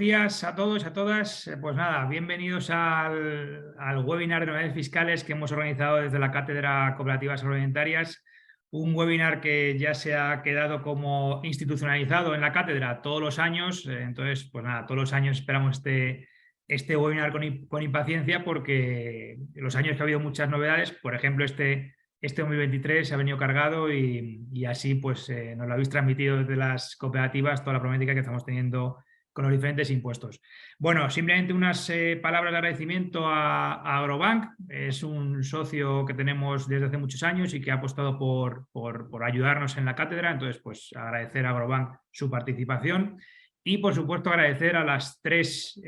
días a todos y a todas. Pues nada, bienvenidos al webinar de novedades fiscales que hemos organizado desde la Cátedra Cooperativas Agroalimentarias. Un webinar que ya se ha quedado como institucionalizado en la cátedra todos los años. Entonces, pues nada, todos los años esperamos este webinar con impaciencia porque los años que ha habido muchas novedades, por ejemplo, este 2023 se ha venido cargado y así pues nos lo habéis transmitido desde las cooperativas toda la problemática que estamos teniendo con los diferentes impuestos. Bueno, simplemente unas palabras de agradecimiento a Agrobank. Es un socio que tenemos desde hace muchos años y que ha apostado por ayudarnos en la cátedra. Entonces, pues agradecer a Agrobank su participación y, por supuesto, agradecer a las tres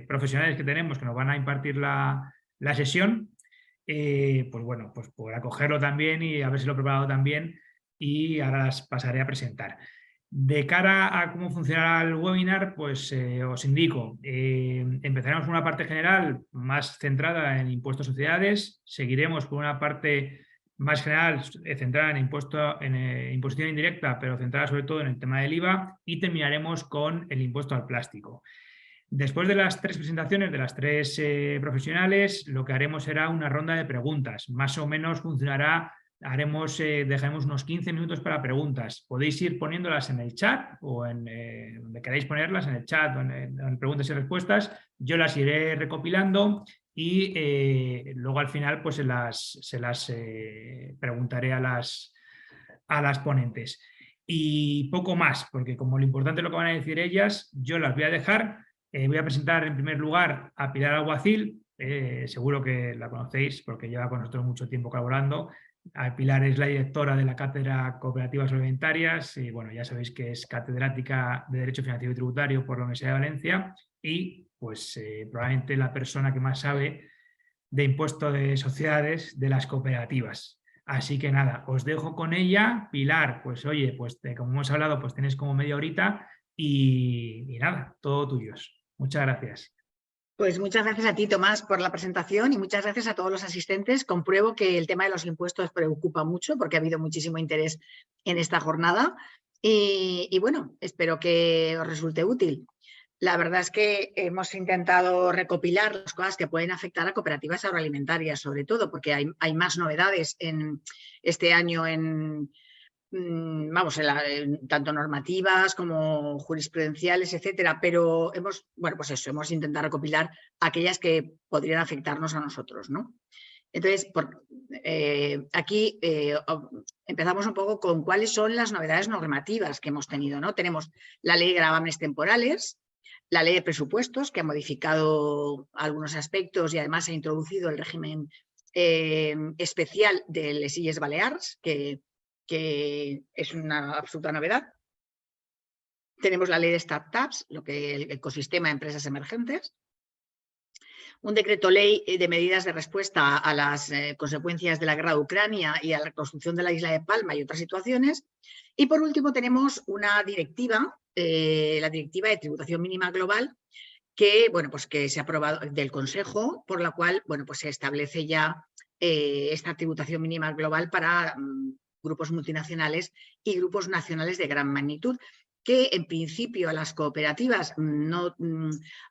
profesionales que tenemos que nos van a impartir la sesión. Pues bueno, pues por acogerlo también y habérselo preparado también, y ahora las pasaré a presentar. De cara a cómo funcionará el webinar, pues os indico, empezaremos con una parte general más centrada en impuestos a sociedades, seguiremos con una parte más general centrada en imposición indirecta, pero centrada sobre todo en el tema del IVA, y terminaremos con el impuesto al plástico. Después de las tres presentaciones de las tres profesionales, lo que haremos será una ronda de preguntas. Más o menos funcionará, dejaremos unos 15 minutos para preguntas. Podéis ir poniéndolas en el chat o donde queráis ponerlas, en el chat o en preguntas y respuestas. Yo las iré recopilando y luego al final pues se las preguntaré a las ponentes. Y poco más, porque como lo importante es lo que van a decir ellas, yo las voy a dejar. Voy a presentar en primer lugar a Pilar Alguacil. Seguro que la conocéis porque lleva con nosotros mucho tiempo colaborando. Pilar es la directora de la Cátedra Cooperativas Agroalimentarias y bueno, ya sabéis que es catedrática de Derecho Financiero y Tributario por la Universidad de Valencia y pues probablemente la persona que más sabe de impuesto de sociedades de las cooperativas. Así que nada, os dejo con ella. Pilar, pues oye, pues como hemos hablado, pues tenéis como media horita y nada, todo tuyos. Muchas gracias. Pues muchas gracias a ti, Tomás, por la presentación y muchas gracias a todos los asistentes. Compruebo que el tema de los impuestos preocupa mucho porque ha habido muchísimo interés en esta jornada y bueno, espero que os resulte útil. La verdad es que hemos intentado recopilar las cosas que pueden afectar a cooperativas agroalimentarias, sobre todo porque hay más novedades en este año tanto normativas como jurisprudenciales, etcétera, pero hemos intentado recopilar aquellas que podrían afectarnos a nosotros, ¿no? Entonces, aquí empezamos un poco con cuáles son las novedades normativas que hemos tenido, ¿no? Tenemos la ley de gravámenes temporales, la ley de presupuestos, que ha modificado algunos aspectos y además ha introducido el régimen especial de les Illes Balears, que es una absoluta novedad. Tenemos la ley de startups, lo que el ecosistema de empresas emergentes. Un decreto ley de medidas de respuesta a las consecuencias de la guerra de Ucrania y a la reconstrucción de la isla de Palma y otras situaciones. Y por último tenemos una directiva, la Directiva de Tributación Mínima Global, que, pues que se ha aprobado del Consejo, por la cual pues se establece ya esta tributación mínima global para grupos multinacionales y grupos nacionales de gran magnitud, que en principio a las cooperativas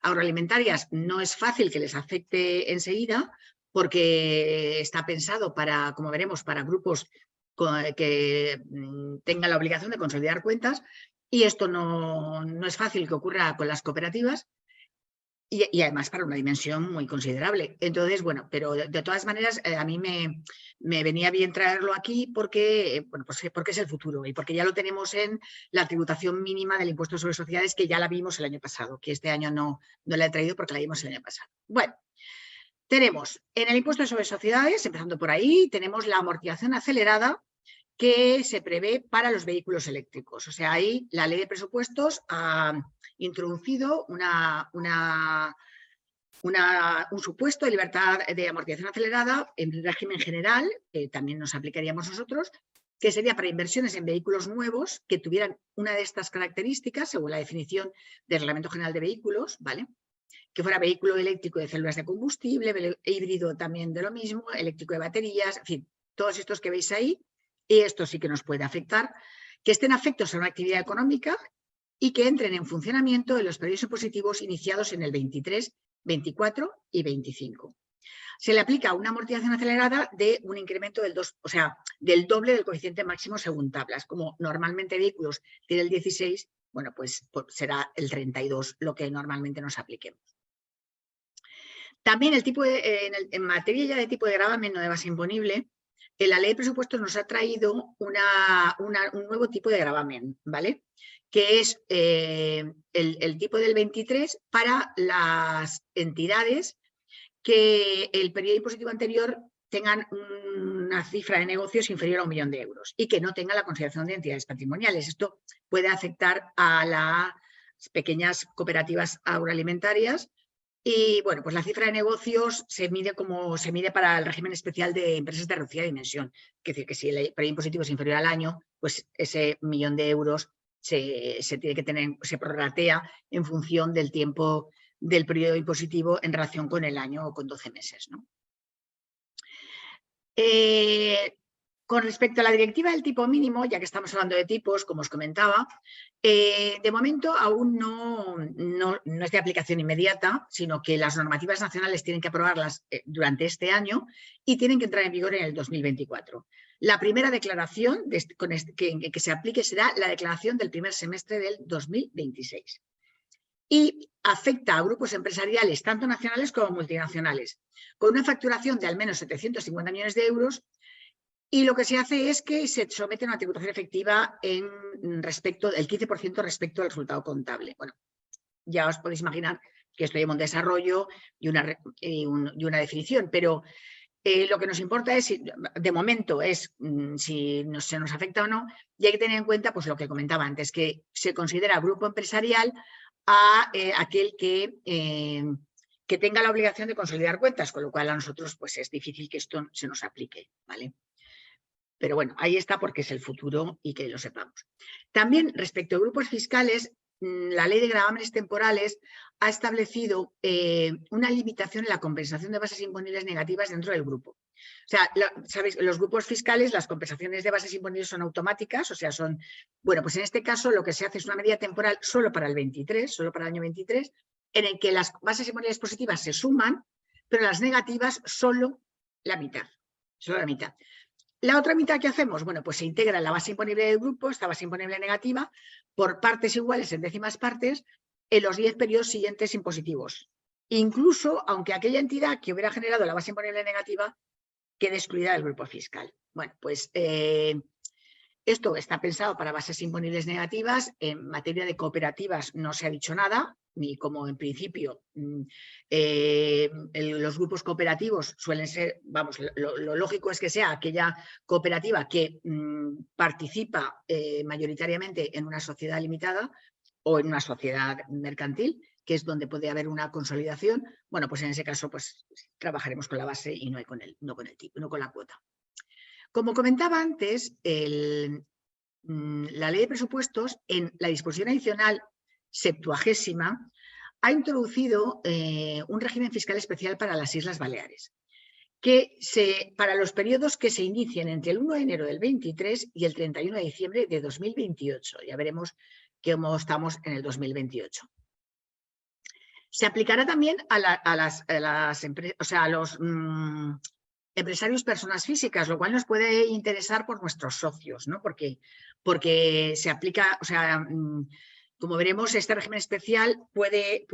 agroalimentarias no es fácil que les afecte enseguida, porque está pensado para, como veremos, para grupos que tengan la obligación de consolidar cuentas, y esto no es fácil que ocurra con las cooperativas. Y además para una dimensión muy considerable. Entonces, pero de todas maneras a mí me venía bien traerlo aquí porque, porque es el futuro y porque ya lo tenemos en la tributación mínima del impuesto sobre sociedades, que ya la vimos el año pasado, que este año no la he traído porque la vimos el año pasado. Bueno, tenemos en el impuesto sobre sociedades, empezando por ahí, tenemos la amortización acelerada que se prevé para los vehículos eléctricos. O sea, ahí la ley de presupuestos ha introducido un supuesto de libertad de amortización acelerada en régimen general, que también nos aplicaríamos nosotros, que sería para inversiones en vehículos nuevos que tuvieran una de estas características, según la definición del Reglamento General de Vehículos, ¿vale? Que fuera vehículo eléctrico de células de combustible, híbrido también de lo mismo, eléctrico de baterías, en fin, todos estos que veis ahí. Y esto sí que nos puede afectar, que estén afectos a una actividad económica y que entren en funcionamiento en los periodos impositivos iniciados en el 23, 24 y 25. Se le aplica una amortización acelerada de un incremento del 2, o sea, del doble del coeficiente máximo según tablas. Como normalmente vehículos tiene el 16, bueno, pues será el 32 lo que normalmente nos apliquemos. También el tipo en materia ya de tipo de gravamen no de base imponible, la ley de presupuestos nos ha traído un nuevo tipo de gravamen, ¿vale? Que es el tipo del 23 para las entidades que el periodo impositivo anterior tengan una cifra de negocios inferior a 1 millón de euros y que no tenga la consideración de entidades patrimoniales. Esto puede afectar a las pequeñas cooperativas agroalimentarias. Y bueno, pues la cifra de negocios se mide como se mide para el régimen especial de empresas de reducida dimensión. Es decir, que si el periodo impositivo es inferior al año, pues ese 1 millón de euros se tiene que tener, se prorratea en función del tiempo del periodo impositivo en relación con el año o con 12 meses, ¿no? Con respecto a la directiva del tipo mínimo, ya que estamos hablando de tipos, como os comentaba, de momento aún no es de aplicación inmediata, sino que las normativas nacionales tienen que aprobarlas durante este año y tienen que entrar en vigor en el 2024. La primera declaración que se aplique será la declaración del primer semestre del 2026. Y afecta a grupos empresariales, tanto nacionales como multinacionales, con una facturación de al menos 750 millones de euros. Y lo que se hace es que se somete a una tributación efectiva en respecto del 15% respecto al resultado contable. Bueno, ya os podéis imaginar que esto lleva un desarrollo y una definición, pero lo que nos importa es, de momento, es si se nos afecta o no, y hay que tener en cuenta pues, lo que comentaba antes, que se considera grupo empresarial a aquel que tenga la obligación de consolidar cuentas, con lo cual a nosotros pues, es difícil que esto se nos aplique, ¿vale? Pero bueno, ahí está porque es el futuro y que lo sepamos. También respecto a grupos fiscales, la ley de gravámenes temporales ha establecido una limitación en la compensación de bases imponibles negativas dentro del grupo. O sea, sabéis, los grupos fiscales, las compensaciones de bases imponibles son automáticas, o sea, son, bueno, pues en este caso lo que se hace es una medida temporal solo para el 23, solo para el año 23, en el que las bases imponibles positivas se suman, pero las negativas solo la mitad, solo la mitad. La otra mitad que hacemos, bueno, pues se integra en la base imponible del grupo, esta base imponible negativa, por partes iguales en décimas partes, en los 10 periodos siguientes impositivos. Incluso aunque aquella entidad que hubiera generado la base imponible negativa quede excluida del grupo fiscal. Bueno, pues esto está pensado para bases imponibles negativas. En materia de cooperativas no se ha dicho nada, ni como en principio los grupos cooperativos suelen ser, vamos, lo lógico es que sea aquella cooperativa que participa mayoritariamente en una sociedad limitada o en una sociedad mercantil, que es donde puede haber una consolidación. Bueno, pues en ese caso pues trabajaremos con la base y no con el tipo, no con la cuota. Como comentaba antes, la ley de presupuestos, en la disposición adicional 70ª, ha introducido un régimen fiscal especial para las Islas Baleares, que para los periodos que se inicien entre el 1 de enero del 23 y el 31 de diciembre de 2028. Ya veremos cómo estamos en el 2028. Se aplicará también a las empresas, o sea, a los empresarios personas físicas, lo cual nos puede interesar por nuestros socios, ¿no? Porque se aplica, o sea, como veremos, este régimen especial puede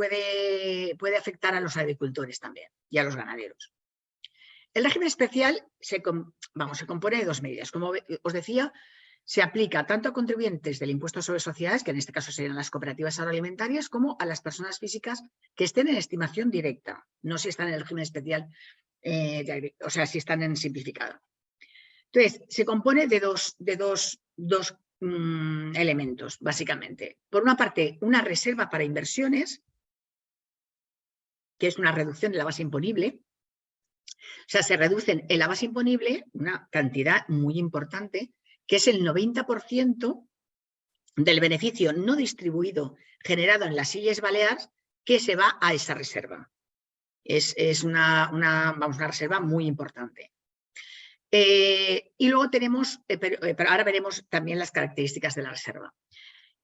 afectar a los agricultores también y a los ganaderos. El régimen especial se compone de 2 medidas. Como os decía, se aplica tanto a contribuyentes del impuesto sobre sociedades, que en este caso serían las cooperativas agroalimentarias, como a las personas físicas que estén en estimación directa, no si están en el régimen especial, o sea, si están en simplificado. Entonces, se compone de dos elementos, básicamente. Por una parte, una reserva para inversiones, que es una reducción de la base imponible. O sea, se reducen en la base imponible una cantidad muy importante, que es el 90% del beneficio no distribuido generado en las Illes Baleares, que se va a esa reserva. Es una reserva muy importante. Y luego tenemos, pero ahora veremos también las características de la reserva.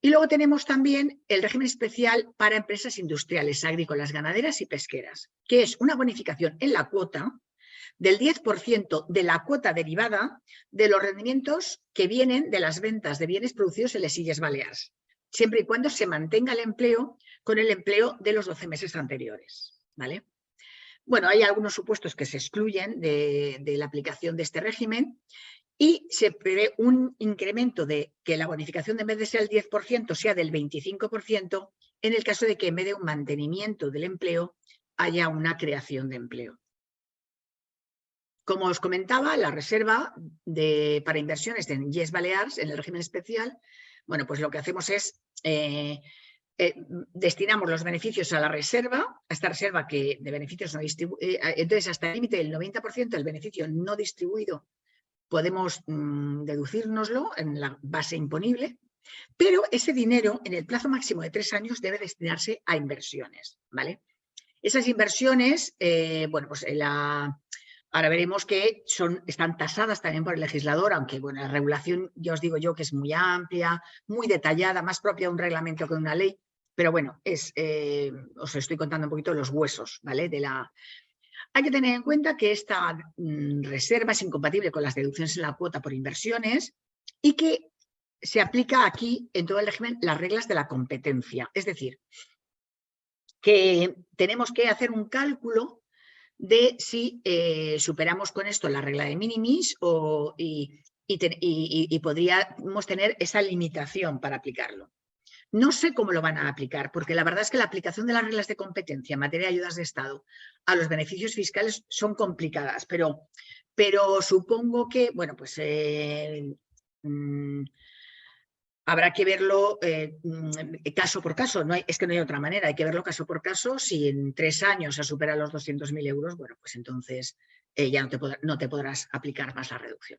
Y luego tenemos también el régimen especial para empresas industriales, agrícolas, ganaderas y pesqueras, que es una bonificación en la cuota del 10% de la cuota derivada de los rendimientos que vienen de las ventas de bienes producidos en las Illes Balears, siempre y cuando se mantenga el empleo con el empleo de los 12 meses anteriores, ¿vale? Bueno, hay algunos supuestos que se excluyen de la aplicación de este régimen y se prevé un incremento de que la bonificación en vez de ser el 10% sea del 25% en el caso de que en vez de un mantenimiento del empleo haya una creación de empleo. Como os comentaba, la reserva para inversiones en Illes Balears, en el régimen especial, bueno, pues lo que hacemos es destinamos los beneficios a la reserva, a esta reserva que de beneficios no distribuidos, entonces hasta el límite del 90% del beneficio no distribuido podemos deducírnoslo en la base imponible, pero ese dinero en el plazo máximo de 3 años debe destinarse a inversiones, ¿vale? Esas inversiones, bueno, pues ahora veremos que están tasadas también por el legislador, aunque bueno, la regulación ya os digo yo que es muy amplia, muy detallada, más propia de un reglamento que de una ley, pero bueno, os estoy contando un poquito los huesos, ¿vale? Hay que tener en cuenta que esta reserva es incompatible con las deducciones en la cuota por inversiones y que se aplica aquí en todo el régimen las reglas de la competencia, es decir, que tenemos que hacer un cálculo de si superamos con esto la regla de minimis y podríamos tener esa limitación para aplicarlo. No sé cómo lo van a aplicar, porque la verdad es que la aplicación de las reglas de competencia en materia de ayudas de Estado a los beneficios fiscales son complicadas, pero supongo que, bueno, pues habrá que verlo caso por caso. Es que no hay otra manera, hay que verlo caso por caso. Si en 3 años se supera los 200.000 euros, bueno, pues entonces ya no te podrás aplicar más la reducción.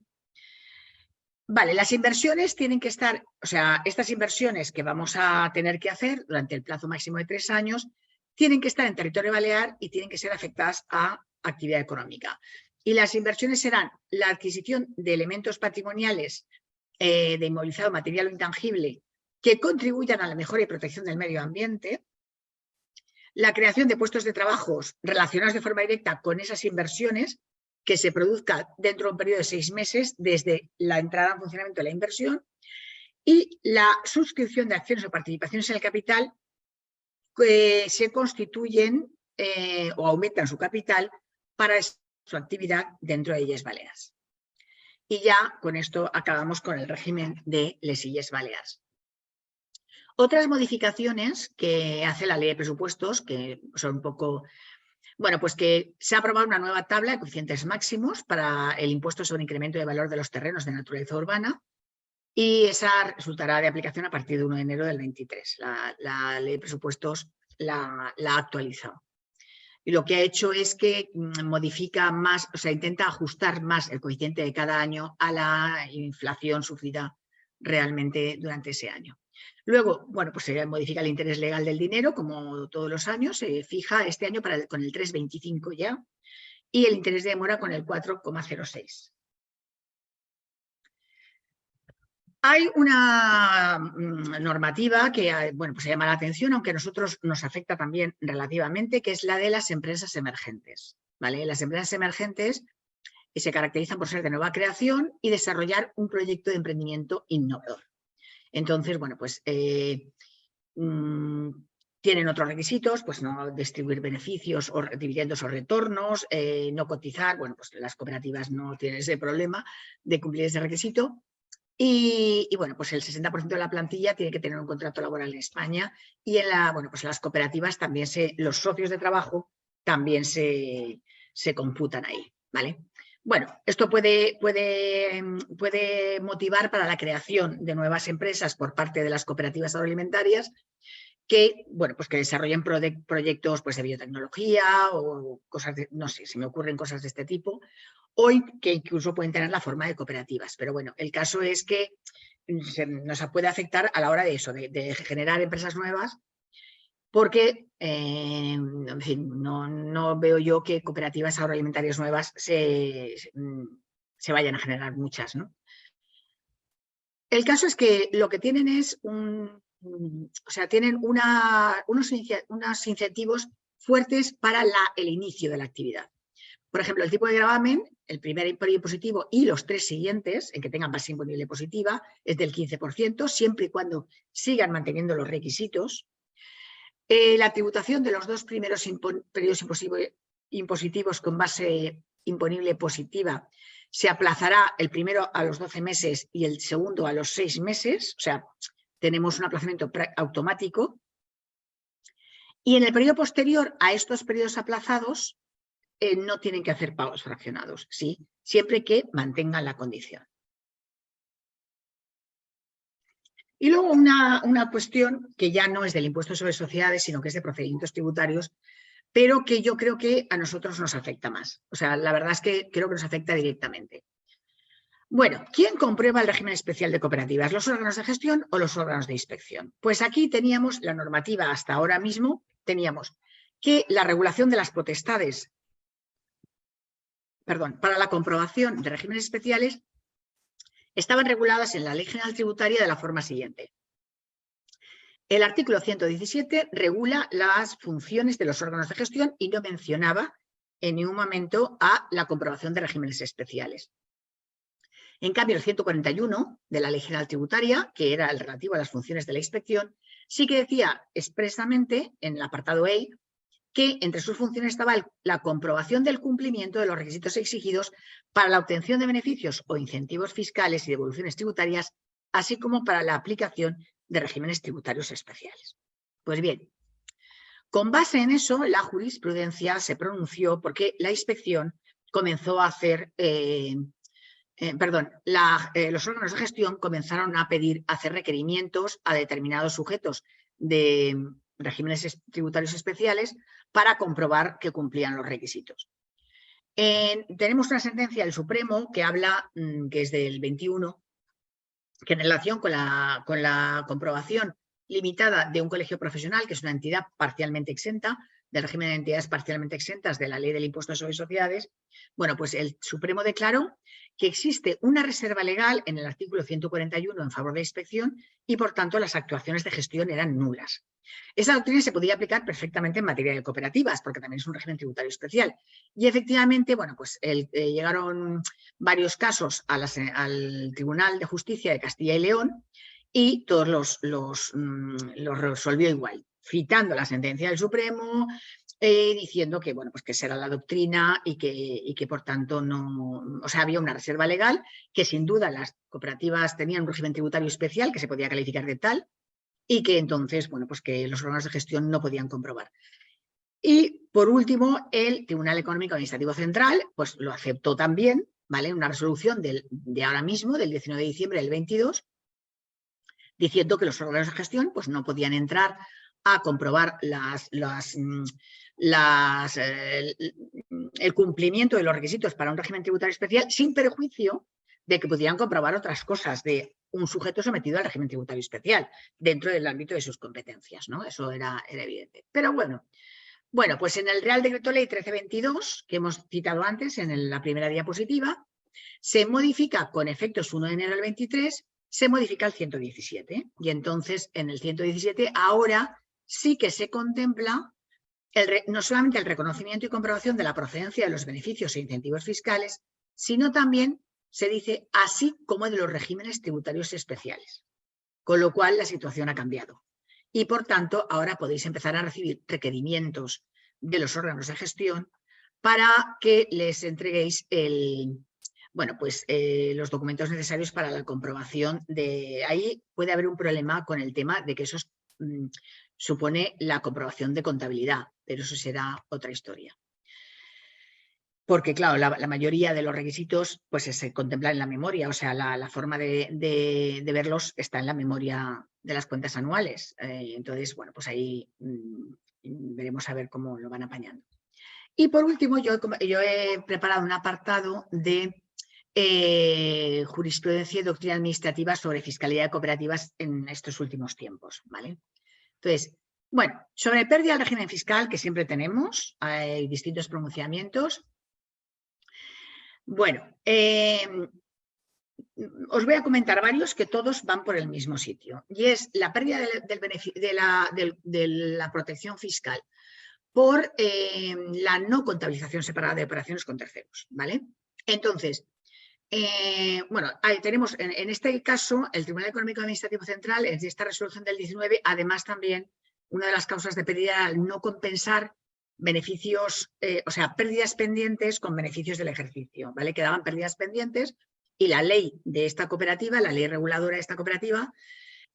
Vale, las inversiones tienen que estar, o sea, estas inversiones que vamos a tener que hacer durante el plazo máximo de 3 años, tienen que estar en territorio balear y tienen que ser afectadas a actividad económica. Y las inversiones serán la adquisición de elementos patrimoniales de inmovilizado material o intangible que contribuyan a la mejora y protección del medio ambiente, la creación de puestos de trabajo relacionados de forma directa con esas inversiones que se produzca dentro de un periodo de 6 meses desde la entrada en funcionamiento de la inversión y la suscripción de acciones o participaciones en el capital que se constituyen o aumentan su capital para su actividad dentro de Illes Balears. Y ya con esto acabamos con el régimen de les Illes Balears. Otras modificaciones que hace la ley de presupuestos, que son un poco... Bueno, pues que se ha aprobado una nueva tabla de coeficientes máximos para el impuesto sobre incremento de valor de los terrenos de naturaleza urbana y esa resultará de aplicación a partir de 1 de enero del 23. La ley de presupuestos la ha actualizado. Y lo que ha hecho es que modifica más, o sea, intenta ajustar más el coeficiente de cada año a la inflación sufrida realmente durante ese año. Luego, bueno, pues se modifica el interés legal del dinero, como todos los años, se fija este año con el 3,25 ya, y el interés de demora con el 4,06. Hay una normativa que bueno, pues se llama la atención, aunque a nosotros nos afecta también relativamente, que es la de las empresas emergentes, ¿vale? Las empresas emergentes se caracterizan por ser de nueva creación y desarrollar un proyecto de emprendimiento innovador. Entonces, bueno, pues tienen otros requisitos, pues no distribuir beneficios o dividendos o retornos, no cotizar, bueno, pues las cooperativas no tienen ese problema de cumplir ese requisito. Y bueno, pues el 60% de la plantilla tiene que tener un contrato laboral en España y bueno, pues las cooperativas también los socios de trabajo también se computan ahí, ¿vale? Bueno, esto puede motivar para la creación de nuevas empresas por parte de las cooperativas agroalimentarias que, bueno, pues que desarrollen proyectos pues, de biotecnología o cosas no sé, se me ocurren cosas de este tipo, hoy que incluso pueden tener la forma de cooperativas. Pero bueno, el caso es que nos puede afectar a la hora de eso, de generar empresas nuevas, porque en fin, no veo yo que cooperativas agroalimentarias nuevas se vayan a generar muchas, ¿no? El caso es que lo que tienen es o sea, tienen unos incentivos fuertes para el inicio de la actividad. Por ejemplo, el tipo de gravamen, el primer periodo impositivo y los 3 siguientes, en que tengan base imponible positiva, es del 15%, siempre y cuando sigan manteniendo los requisitos. La tributación de los 2 primeros periodos impositivos con base imponible positiva se aplazará, el primero a los 12 meses y el segundo a los 6 meses, o sea, tenemos un aplazamiento automático. Y en el periodo posterior a estos periodos aplazados, no tienen que hacer pagos fraccionados, ¿sí? Siempre que mantengan la condición. Y luego una cuestión que ya no es del impuesto sobre sociedades, sino que es de procedimientos tributarios, pero que yo creo que a nosotros nos afecta más. O sea, la verdad es que creo que nos afecta directamente. Bueno, ¿quién comprueba el régimen especial de cooperativas? ¿Los órganos de gestión o los órganos de inspección? Pues aquí teníamos la normativa hasta ahora mismo, teníamos que la regulación de las potestades, para la comprobación de regímenes especiales estaban reguladas en la Ley General Tributaria de la forma siguiente. El artículo 117 regula las funciones de los órganos de gestión y no mencionaba en ningún momento a la comprobación de regímenes especiales. En cambio, el 141 de la Ley General Tributaria, que era el relativo a las funciones de la inspección, sí que decía expresamente en el apartado E que entre sus funciones estaba la comprobación del cumplimiento de los requisitos exigidos para la obtención de beneficios o incentivos fiscales y devoluciones tributarias, así como para la aplicación de regímenes tributarios especiales. Pues bien, con base en eso, la jurisprudencia se pronunció porque la inspección comenzó a hacer, los órganos de gestión comenzaron a hacer requerimientos a determinados sujetos de regímenes tributarios especiales para comprobar que cumplían los requisitos. Tenemos una sentencia del Supremo que habla, que es del 21, que en relación con la comprobación limitada de un colegio profesional, que es una entidad parcialmente exenta, del régimen de entidades parcialmente exentas de la ley del impuesto sobre sociedades, bueno, pues el Supremo declaró que existe una reserva legal en el artículo 141 en favor de la inspección y, por tanto, las actuaciones de gestión eran nulas. Esa doctrina se podía aplicar perfectamente en materia de cooperativas, porque también es un régimen tributario especial. Y efectivamente, bueno, pues llegaron varios casos al Tribunal de Justicia de Castilla y León y todos los resolvió igual, citando la sentencia del Supremo, diciendo que, bueno, pues que esa era la doctrina y que por tanto no, o sea, había una reserva legal, que sin duda las cooperativas tenían un régimen tributario especial que se podía calificar de tal y que entonces, bueno, pues que los órganos de gestión no podían comprobar. Y por último, el Tribunal Económico Administrativo Central, pues lo aceptó también, ¿vale? Una resolución de ahora mismo, del 19 de diciembre del 22, diciendo que los órganos de gestión pues, no podían entrar a comprobar el cumplimiento de los requisitos para un régimen tributario especial sin perjuicio de que pudieran comprobar otras cosas de un sujeto sometido al régimen tributario especial dentro del ámbito de sus competencias, ¿no? Eso era evidente. Pero bueno, pues en el Real Decreto Ley 1322, que hemos citado antes en la primera diapositiva, se modifica con efectos 1 de enero del 23, se modifica el 117. Y entonces, en el 117, ahora sí que se contempla no solamente el reconocimiento y comprobación de la procedencia de los beneficios e incentivos fiscales, sino también se dice así como de los regímenes tributarios especiales. Con lo cual, la situación ha cambiado. Y, por tanto, ahora podéis empezar a recibir requerimientos de los órganos de gestión para que les entreguéis los documentos necesarios para la comprobación de... Ahí puede haber un problema con el tema de que eso supone la comprobación de contabilidad, pero eso será otra historia. Porque, claro, la mayoría de los requisitos pues, se contemplan en la memoria, o sea, la forma de verlos está en la memoria de las cuentas anuales. Entonces, bueno, pues ahí veremos a ver cómo lo van apañando. Y por último, yo he preparado un apartado de jurisprudencia y doctrina administrativa sobre fiscalidad de cooperativas en estos últimos tiempos, ¿vale? Entonces, bueno, sobre pérdida del régimen fiscal, que siempre tenemos, hay distintos pronunciamientos. Bueno, os voy a comentar varios que todos van por el mismo sitio. Y es la pérdida de la protección fiscal por la no contabilización separada de operaciones con terceros, ¿vale? Entonces, bueno, tenemos en este caso el Tribunal Económico Administrativo Central, en esta resolución del 19, además también una de las causas de pérdida era al no compensar beneficios, o sea, pérdidas pendientes con beneficios del ejercicio, ¿vale? Quedaban pérdidas pendientes y la ley de esta cooperativa, la ley reguladora de esta cooperativa,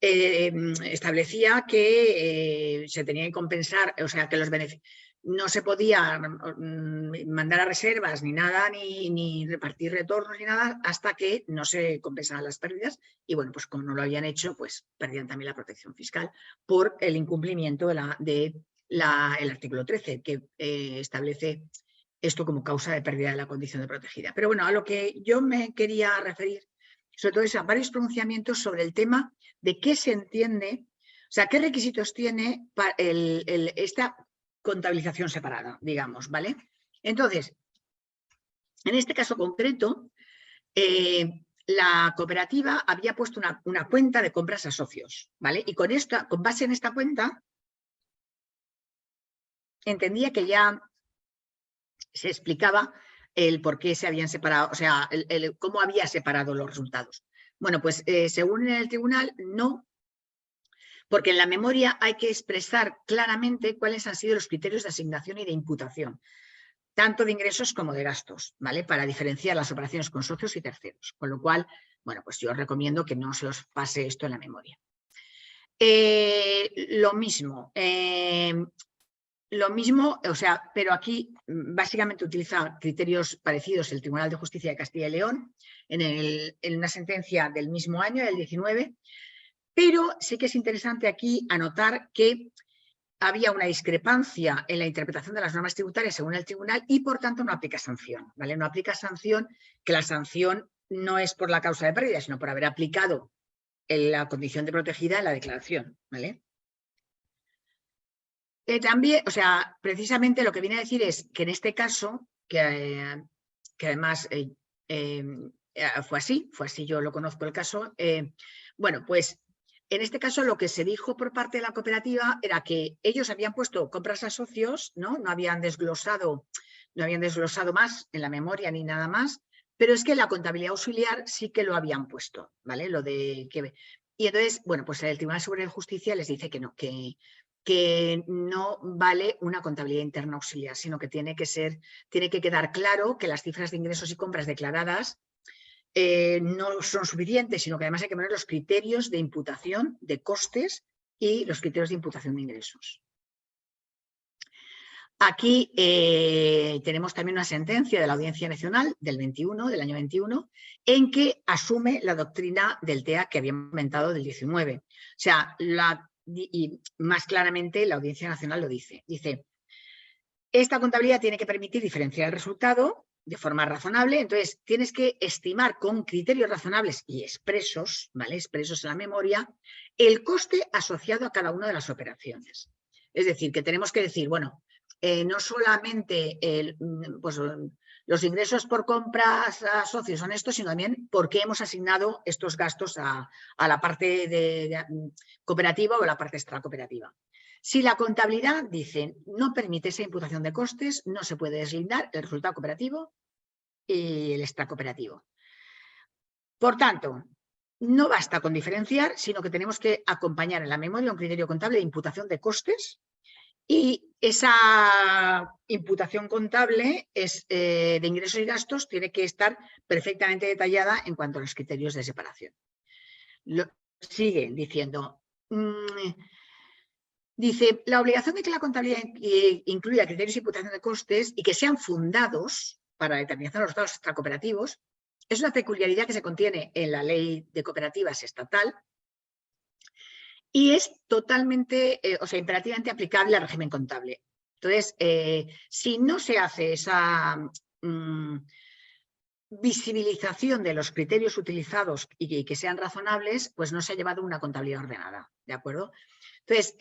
establecía que se tenía que compensar, o sea, que los beneficios no se podía mandar a reservas ni nada, ni repartir retornos ni nada, hasta que no se compensaban las pérdidas. Y bueno, pues como no lo habían hecho, pues perdían también la protección fiscal por el incumplimiento del artículo 13, que establece esto como causa de pérdida de la condición de protegida. Pero bueno, a lo que yo me quería referir, sobre todo es a varios pronunciamientos sobre el tema de qué se entiende, o sea, qué requisitos tiene esta contabilización separada, digamos, ¿vale? Entonces, en este caso concreto, la cooperativa había puesto una cuenta de compras a socios, ¿vale? Y con base en esta cuenta, entendía que ya se explicaba el por qué se habían separado, o sea, cómo había separado los resultados. Bueno, pues según el tribunal, no, porque en la memoria hay que expresar claramente cuáles han sido los criterios de asignación y de imputación, tanto de ingresos como de gastos, ¿vale? Para diferenciar las operaciones con socios y terceros. Con lo cual, bueno, pues yo os recomiendo que no se os pase esto en la memoria. Lo mismo, o sea, pero aquí básicamente utiliza criterios parecidos el Tribunal de Justicia de Castilla y León en una sentencia del mismo año, del 19, pero sí que es interesante aquí anotar que había una discrepancia en la interpretación de las normas tributarias según el tribunal y por tanto no aplica sanción, ¿vale? No aplica sanción, que la sanción no es por la causa de pérdida, sino por haber aplicado la condición de protegida en la declaración, ¿vale? También, o sea, precisamente lo que viene a decir es que en este caso, que además fue así, yo lo conozco el caso, bueno, pues en este caso lo que se dijo por parte de la cooperativa era que ellos habían puesto compras a socios, ¿no? No habían desglosado más en la memoria ni nada más, pero es que la contabilidad auxiliar sí que lo habían puesto, ¿vale? Y entonces, bueno, pues el Tribunal Superior de Justicia les dice que no, que no vale una contabilidad interna auxiliar, sino que tiene que quedar claro que las cifras de ingresos y compras declaradas no son suficientes, sino que además hay que poner los criterios de imputación de costes y los criterios de imputación de ingresos. Aquí tenemos también una sentencia de la Audiencia Nacional del año 21, en que asume la doctrina del TEA que había comentado del 19. O sea, y más claramente la Audiencia Nacional lo dice. Dice, esta contabilidad tiene que permitir diferenciar el resultado de forma razonable, entonces tienes que estimar con criterios razonables y expresos, ¿vale? Expresos en la memoria, el coste asociado a cada una de las operaciones. Es decir, que tenemos que decir, bueno, no solamente pues, los ingresos por compras a socios son estos, sino también por qué hemos asignado estos gastos a la parte de cooperativa o a la parte extracooperativa. Si la contabilidad, dice, no permite esa imputación de costes, no se puede deslindar el resultado cooperativo y el extracooperativo. Por tanto, no basta con diferenciar, sino que tenemos que acompañar en la memoria un criterio contable de imputación de costes. Y esa imputación contable de ingresos y gastos tiene que estar perfectamente detallada en cuanto a los criterios de separación. Sigue diciendo, dice, la obligación de que la contabilidad incluya criterios de imputación de costes y que sean fundados para determinar los resultados extracooperativos es una peculiaridad que se contiene en la ley de cooperativas estatal y es totalmente, o sea, imperativamente aplicable al régimen contable. Entonces, si no se hace esa visibilización de los criterios utilizados y que sean razonables, pues no se ha llevado una contabilidad ordenada, ¿de acuerdo? Entonces,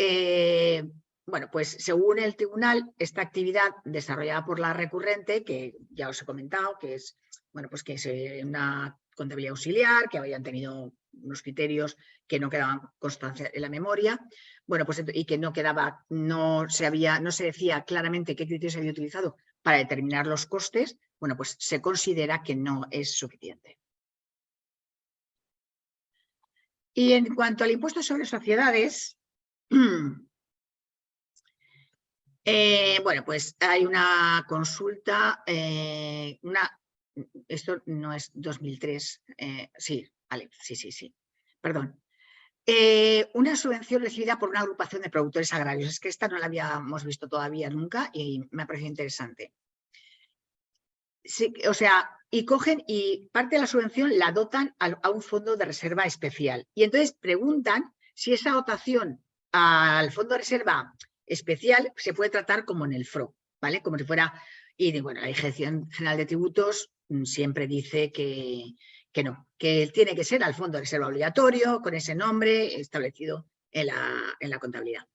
bueno, pues según el tribunal, esta actividad desarrollada por la recurrente, que ya os he comentado, que es, bueno, pues que es una contabilidad auxiliar, que habían tenido unos criterios que no quedaban constancia en la memoria, bueno, pues y que no quedaba, no se decía claramente qué criterios se había utilizado para determinar los costes, bueno, pues se considera que no es suficiente. Y en cuanto al impuesto sobre sociedades, bueno, pues hay una consulta, esto no es 2003, sí, vale, sí, perdón. Una subvención recibida por una agrupación de productores agrarios. Es que esta no la habíamos visto todavía nunca y me ha parecido interesante. Sí, o sea, y cogen y parte de la subvención la dotan a un fondo de reserva especial. Y entonces preguntan si esa dotación al fondo de reserva especial se puede tratar como en el FRO, ¿vale? Como si fuera, y bueno, la Dirección General de Tributos siempre dice que no, que tiene que ser al fondo de reserva obligatorio, con ese nombre establecido en la contabilidad.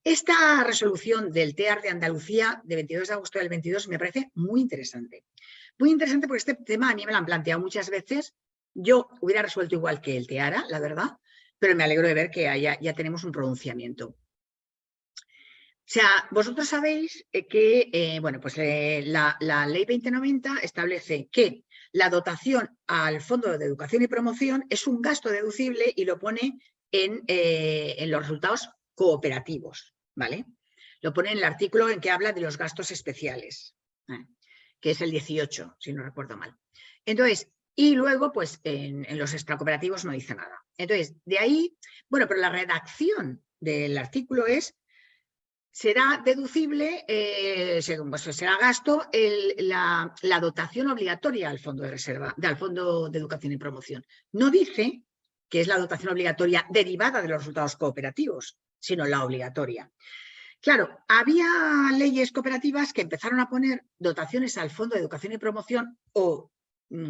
Esta resolución del TEAR de Andalucía de 22 de agosto del 22 me parece muy interesante. Muy interesante porque este tema a mí me lo han planteado muchas veces. Yo hubiera resuelto igual que el TEARA, la verdad, pero me alegro de ver que ya tenemos un pronunciamiento. O sea, vosotros sabéis que bueno, pues, la Ley 2090 establece que la dotación al Fondo de Educación y Promoción es un gasto deducible y lo pone en los resultados cooperativos, ¿vale? Lo pone en el artículo en que habla de los gastos especiales, que es el 18, si no recuerdo mal. Entonces, y luego, pues, en los extracooperativos no dice nada. Entonces, de ahí, bueno, pero la redacción del artículo es: será deducible, pues será gasto la dotación obligatoria al fondo de reserva, al Fondo de Educación y Promoción. No dice que es la dotación obligatoria derivada de los resultados cooperativos, sino la obligatoria. Claro, había leyes cooperativas que empezaron a poner dotaciones al Fondo de Educación y Promoción o,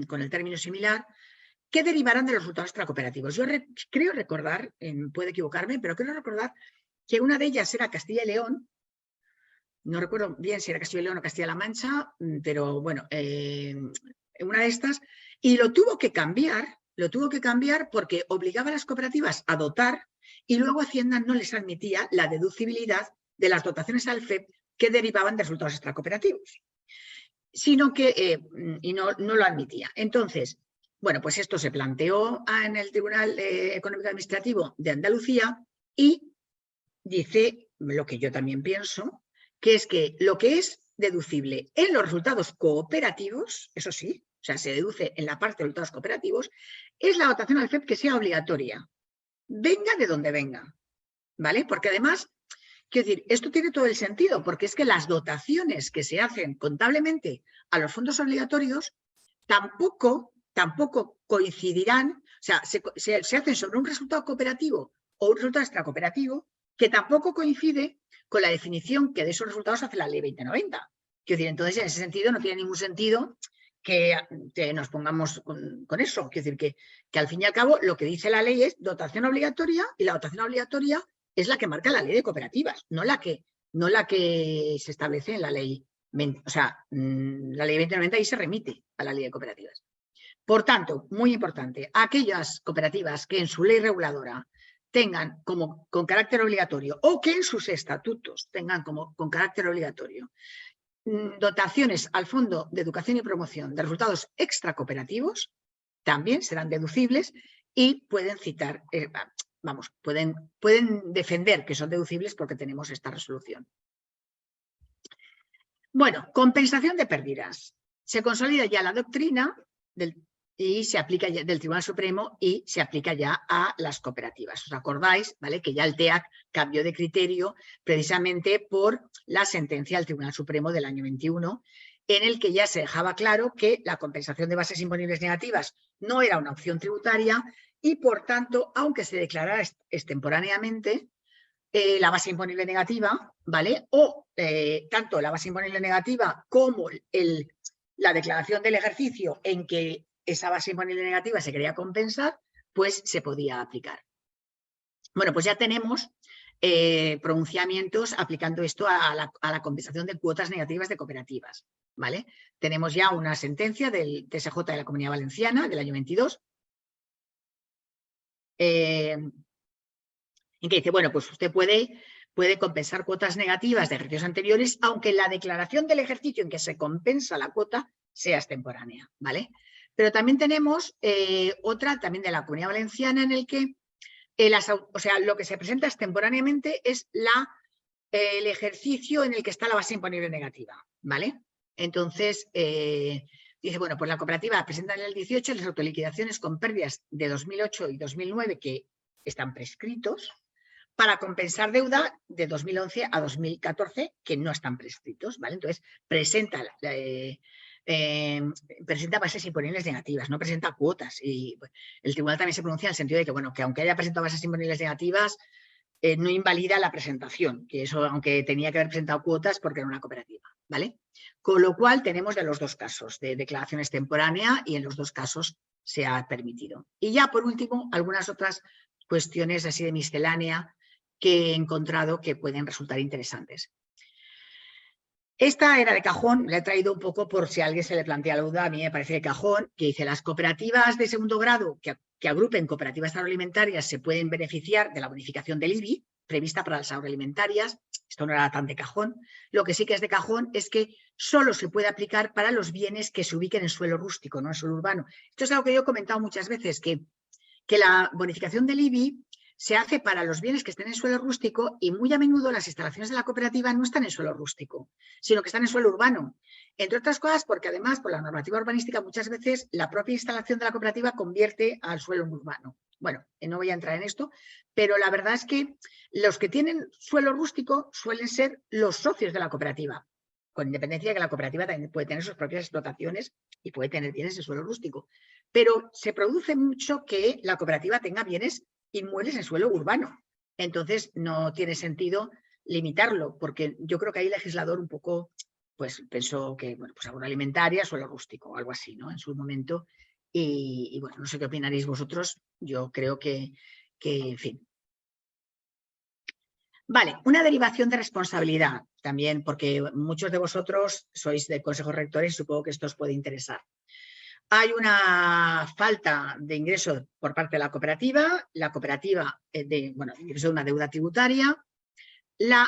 con el término similar, que derivaran de los resultados extracooperativos. Yo creo recordar, puedo equivocarme, pero creo recordar que una de ellas era Castilla y León. No recuerdo bien si era Castilla y León o Castilla-La Mancha, pero bueno, una de estas, y lo tuvo que cambiar porque obligaba a las cooperativas a dotar y luego Hacienda no les admitía la deducibilidad de las dotaciones al FEP que derivaban de resultados extracooperativos, sino que, y no lo admitía. Entonces, bueno, pues esto se planteó en el Tribunal Económico Administrativo de Andalucía y dice lo que yo también pienso, que es que lo que es deducible en los resultados cooperativos, eso sí, o sea, se deduce en la parte de los resultados cooperativos, es la dotación al FEP que sea obligatoria, venga de donde venga, ¿vale? Porque además, quiero decir, esto tiene todo el sentido, porque es que las dotaciones que se hacen contablemente a los fondos obligatorios tampoco coincidirán, o sea, se hacen sobre un resultado cooperativo o un resultado extracooperativo que tampoco coincide con la definición que de esos resultados hace la Ley 2090. Quiero decir, entonces, en ese sentido, no tiene ningún sentido que nos pongamos con eso. Quiero decir, que al fin y al cabo lo que dice la ley es dotación obligatoria y la dotación obligatoria es la que marca la Ley de Cooperativas, no la que se establece en la ley. O sea, la Ley 2090 ahí se remite a la Ley de Cooperativas. Por tanto, muy importante, aquellas cooperativas que en su ley reguladora tengan con carácter obligatorio o que en sus estatutos tengan con carácter obligatorio dotaciones al Fondo de Educación y Promoción de resultados extracooperativos, también serán deducibles y pueden citar, pueden defender que son deducibles porque tenemos esta resolución. Bueno, compensación de pérdidas. Se consolida ya la doctrina y se aplica ya, del Tribunal Supremo y se aplica ya a las cooperativas. ¿Os acordáis? ¿Vale? Que ya el TEAC cambió de criterio precisamente por la sentencia del Tribunal Supremo del año 21, en el que ya se dejaba claro que la compensación de bases imponibles negativas no era una opción tributaria y, por tanto, aunque se declarara extemporáneamente, la base imponible negativa, ¿vale? O tanto la base imponible negativa como la declaración del ejercicio en que esa base imponible negativa se quería compensar, pues se podía aplicar. Bueno, pues ya tenemos pronunciamientos aplicando esto a la compensación de cuotas negativas de cooperativas, ¿vale? Tenemos ya una sentencia del TSJ de la Comunidad Valenciana del año 22 en que dice, bueno, pues usted puede compensar cuotas negativas de ejercicios anteriores, aunque la declaración del ejercicio en que se compensa la cuota sea extemporánea, ¿vale? Pero también tenemos otra, también de la Comunidad Valenciana, en el que lo que se presenta extemporáneamente es el ejercicio en el que está la base imponible negativa, ¿vale? Entonces, dice, bueno, pues la cooperativa presenta en el 18 las autoliquidaciones con pérdidas de 2008 y 2009 que están prescritos, para compensar deuda de 2011 a 2014 que no están prescritos, ¿vale? Entonces, presenta bases imponibles negativas, no presenta cuotas. Y el tribunal también se pronuncia en el sentido de que, bueno, que aunque haya presentado bases imponibles negativas, no invalida la presentación, que eso, aunque tenía que haber presentado cuotas porque era una cooperativa, ¿vale? Con lo cual, tenemos de los dos casos, de declaración extemporánea, y en los dos casos se ha permitido. Y ya, por último, algunas otras cuestiones así de miscelánea que he encontrado que pueden resultar interesantes. Esta era de cajón, la he traído un poco por si a alguien se le plantea la duda, a mí me parece de cajón, que dice, las cooperativas de segundo grado que agrupen cooperativas agroalimentarias se pueden beneficiar de la bonificación del IBI prevista para las agroalimentarias. Esto no era tan de cajón. Lo que sí que es de cajón es que solo se puede aplicar para los bienes que se ubiquen en suelo rústico, no en suelo urbano. Esto es algo que yo he comentado muchas veces, que la bonificación del IBI se hace para los bienes que estén en suelo rústico, y muy a menudo las instalaciones de la cooperativa no están en suelo rústico, sino que están en suelo urbano. Entre otras cosas porque además por la normativa urbanística muchas veces la propia instalación de la cooperativa convierte al suelo en urbano. Bueno, no voy a entrar en esto, pero la verdad es que los que tienen suelo rústico suelen ser los socios de la cooperativa, con independencia de que la cooperativa también puede tener sus propias explotaciones y puede tener bienes en suelo rústico. Pero se produce mucho que la cooperativa tenga bienes inmuebles en suelo urbano. Entonces, no tiene sentido limitarlo, porque yo creo que ahí el legislador un poco, pues pensó que, bueno, pues agroalimentaria, suelo rústico, o algo así, ¿no? En su momento. Y bueno, no sé qué opinaréis vosotros. Yo creo que en fin. Vale, una derivación de responsabilidad también, porque muchos de vosotros sois del Consejo Rector y supongo que esto os puede interesar. Hay una falta de ingreso por parte de la cooperativa ingreso de una deuda tributaria, la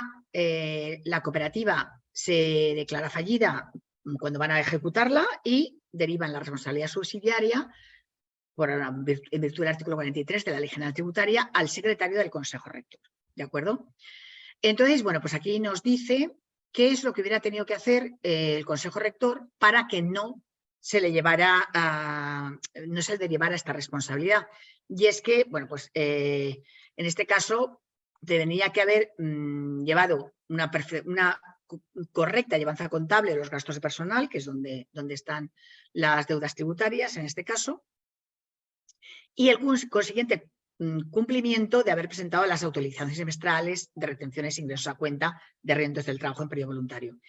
cooperativa se declara fallida cuando van a ejecutarla y derivan la responsabilidad subsidiaria en virtud del artículo 43 de la Ley General Tributaria al secretario del Consejo Rector, ¿de acuerdo? Entonces, bueno, pues aquí nos dice qué es lo que hubiera tenido que hacer el Consejo Rector para que no se le derivara esta responsabilidad. Y es que, bueno, pues en este caso tendría que haber llevado una correcta llevanza contable de los gastos de personal, que es donde están las deudas tributarias en este caso, y el consiguiente cumplimiento de haber presentado las autorizaciones semestrales de retenciones e ingresos a cuenta de rentas del trabajo en periodo voluntario.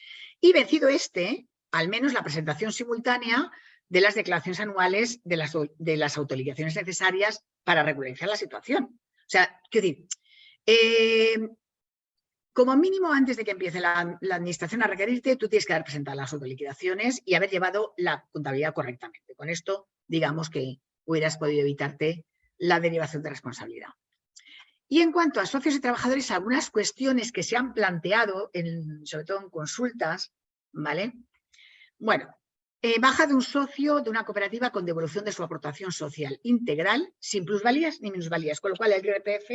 Y vencido al menos la presentación simultánea de las declaraciones anuales de las autorizaciones necesarias para regularizar la situación. O sea, quiero decir, como mínimo antes de que empiece la administración a requerirte, tú tienes que haber presentado las autoliquidaciones y haber llevado la contabilidad correctamente. Con esto, digamos que hubieras podido evitarte la derivación de responsabilidad. Y en cuanto a socios y trabajadores, algunas cuestiones que se han planteado, sobre todo en consultas, ¿vale? Bueno, baja de un socio de una cooperativa con devolución de su aportación social integral, sin plusvalías ni minusvalías, con lo cual el IRPF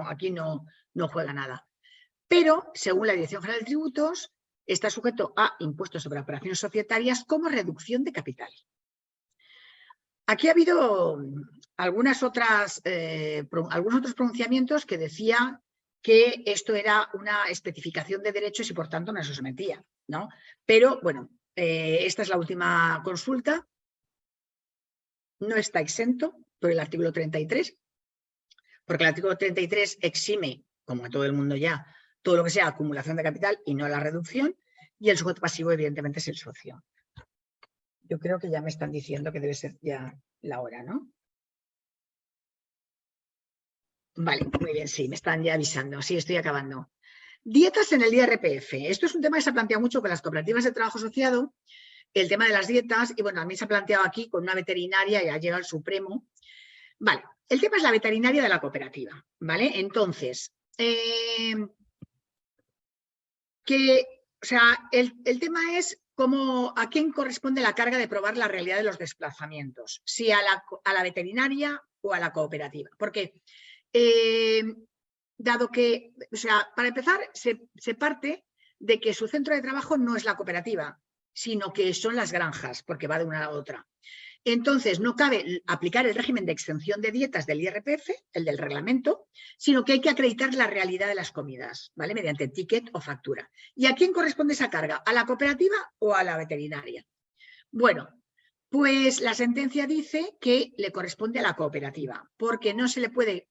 aquí no juega nada. Pero, según la Dirección General de Tributos, está sujeto a impuestos sobre operaciones societarias como reducción de capital. Aquí ha habido algunos otros pronunciamientos que decían que esto era una especificación de derechos y por tanto no se sometía, ¿no? Pero bueno, esta es la última consulta. No está exento por el artículo 33, porque el artículo 33 exime, como a todo el mundo ya, todo lo que sea acumulación de capital y no la reducción, y el sujeto pasivo evidentemente es el socio. Yo creo que ya me están diciendo que debe ser ya la hora, ¿no? Vale, muy bien, sí, me están ya avisando. Sí, estoy acabando. Dietas en el IRPF. Esto es un tema que se ha planteado mucho con las cooperativas de trabajo asociado, el tema de las dietas, y bueno, a mí se ha planteado aquí con una veterinaria y ha llegado al Supremo. Vale, el tema es la veterinaria de la cooperativa, ¿vale? Entonces, o sea, el tema es a quién corresponde la carga de probar la realidad de los desplazamientos, si a la veterinaria o a la cooperativa. Porque, dado que, o sea, para empezar, se parte de que su centro de trabajo no es la cooperativa, sino que son las granjas, porque va de una a otra. Entonces, no cabe aplicar el régimen de exención de dietas del IRPF, el del reglamento, sino que hay que acreditar la realidad de las comidas, ¿vale? Mediante ticket o factura. ¿Y a quién corresponde esa carga? ¿A la cooperativa o a la veterinaria? Bueno, pues la sentencia dice que le corresponde a la cooperativa, porque no se le puede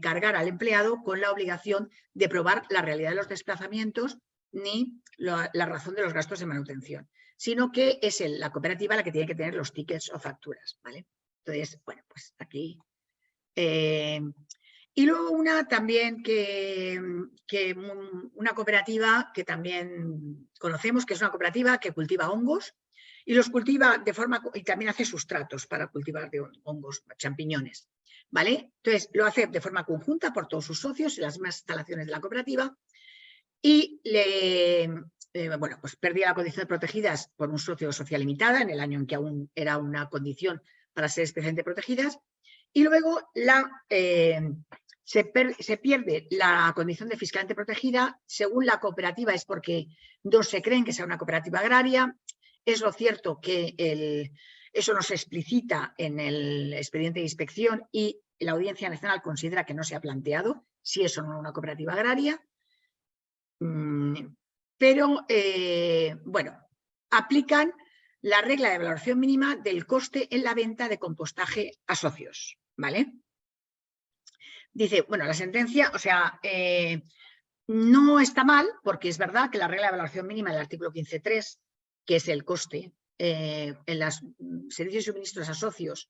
cargar al empleado con la obligación de probar la realidad de los desplazamientos ni la razón de los gastos de manutención, sino que es la cooperativa la que tiene que tener los tickets o facturas, ¿vale? Entonces, bueno, pues aquí. Y luego una también una cooperativa que también conocemos, que es una cooperativa que cultiva hongos y los cultiva y también hace sustratos para cultivar de hongos, champiñones, ¿vale? Entonces lo hace de forma conjunta por todos sus socios y las mismas instalaciones de la cooperativa y bueno, pues perdía la condición de protegidas por un socio social limitada en el año en que aún era una condición para ser especialmente protegidas y luego se pierde la condición de fiscalmente protegida. Según la cooperativa es porque no se creen que sea una cooperativa agraria. Es lo cierto que eso no se explicita en el expediente de inspección y la Audiencia Nacional considera que no se ha planteado si eso no es una cooperativa agraria. Pero, bueno, aplican la regla de valoración mínima del coste en la venta de compostaje a socios, ¿vale? Dice, bueno, la sentencia, o sea, no está mal, porque es verdad que la regla de valoración mínima del artículo 15.3, que es el coste en los servicios y suministros a socios,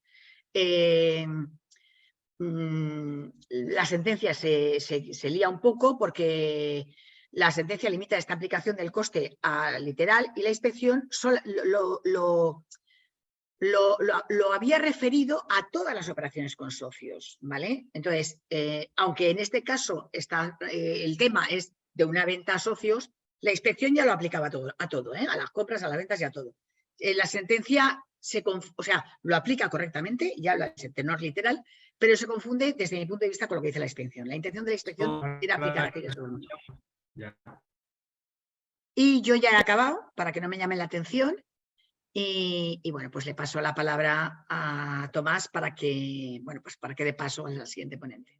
la sentencia se lía un poco porque la sentencia limita esta aplicación del coste a literal y la inspección lo había referido a todas las operaciones con socios, ¿vale? Entonces, aunque en este caso el tema es de una venta a socios, la inspección ya lo aplicaba a todo, a las compras, a las ventas y a todo. La sentencia lo aplica correctamente, ya habla en tenor literal, pero se confunde desde mi punto de vista con lo que dice la inspección. La intención de la inspección era aplicar aquellas normas. Y yo ya he acabado, para que no me llamen la atención. Y bueno, pues le paso la palabra a Tomás para que, bueno, pues para que dé paso al siguiente ponente.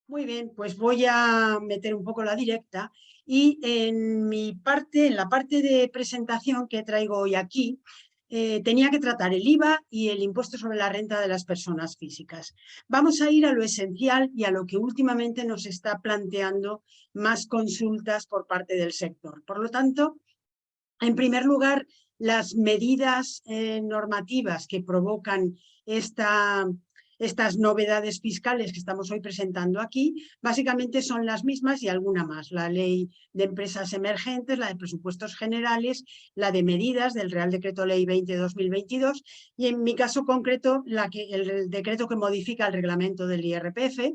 Muy bien, pues voy a meter un poco la directa y en la parte de presentación que traigo hoy aquí, tenía que tratar el IVA y el impuesto sobre la renta de las personas físicas. Vamos a ir a lo esencial y a lo que últimamente nos está planteando más consultas por parte del sector. Por lo tanto, en primer lugar, las medidas normativas que provocan estas novedades fiscales que estamos hoy presentando aquí, básicamente son las mismas y alguna más. La ley de empresas emergentes, la de presupuestos generales, la de medidas del Real Decreto Ley 20/2022 y en mi caso concreto el decreto que modifica el reglamento del IRPF.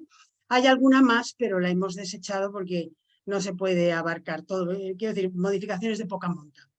Hay alguna más, pero la hemos desechado porque no se puede abarcar todo. Quiero decir, modificaciones de poca monta.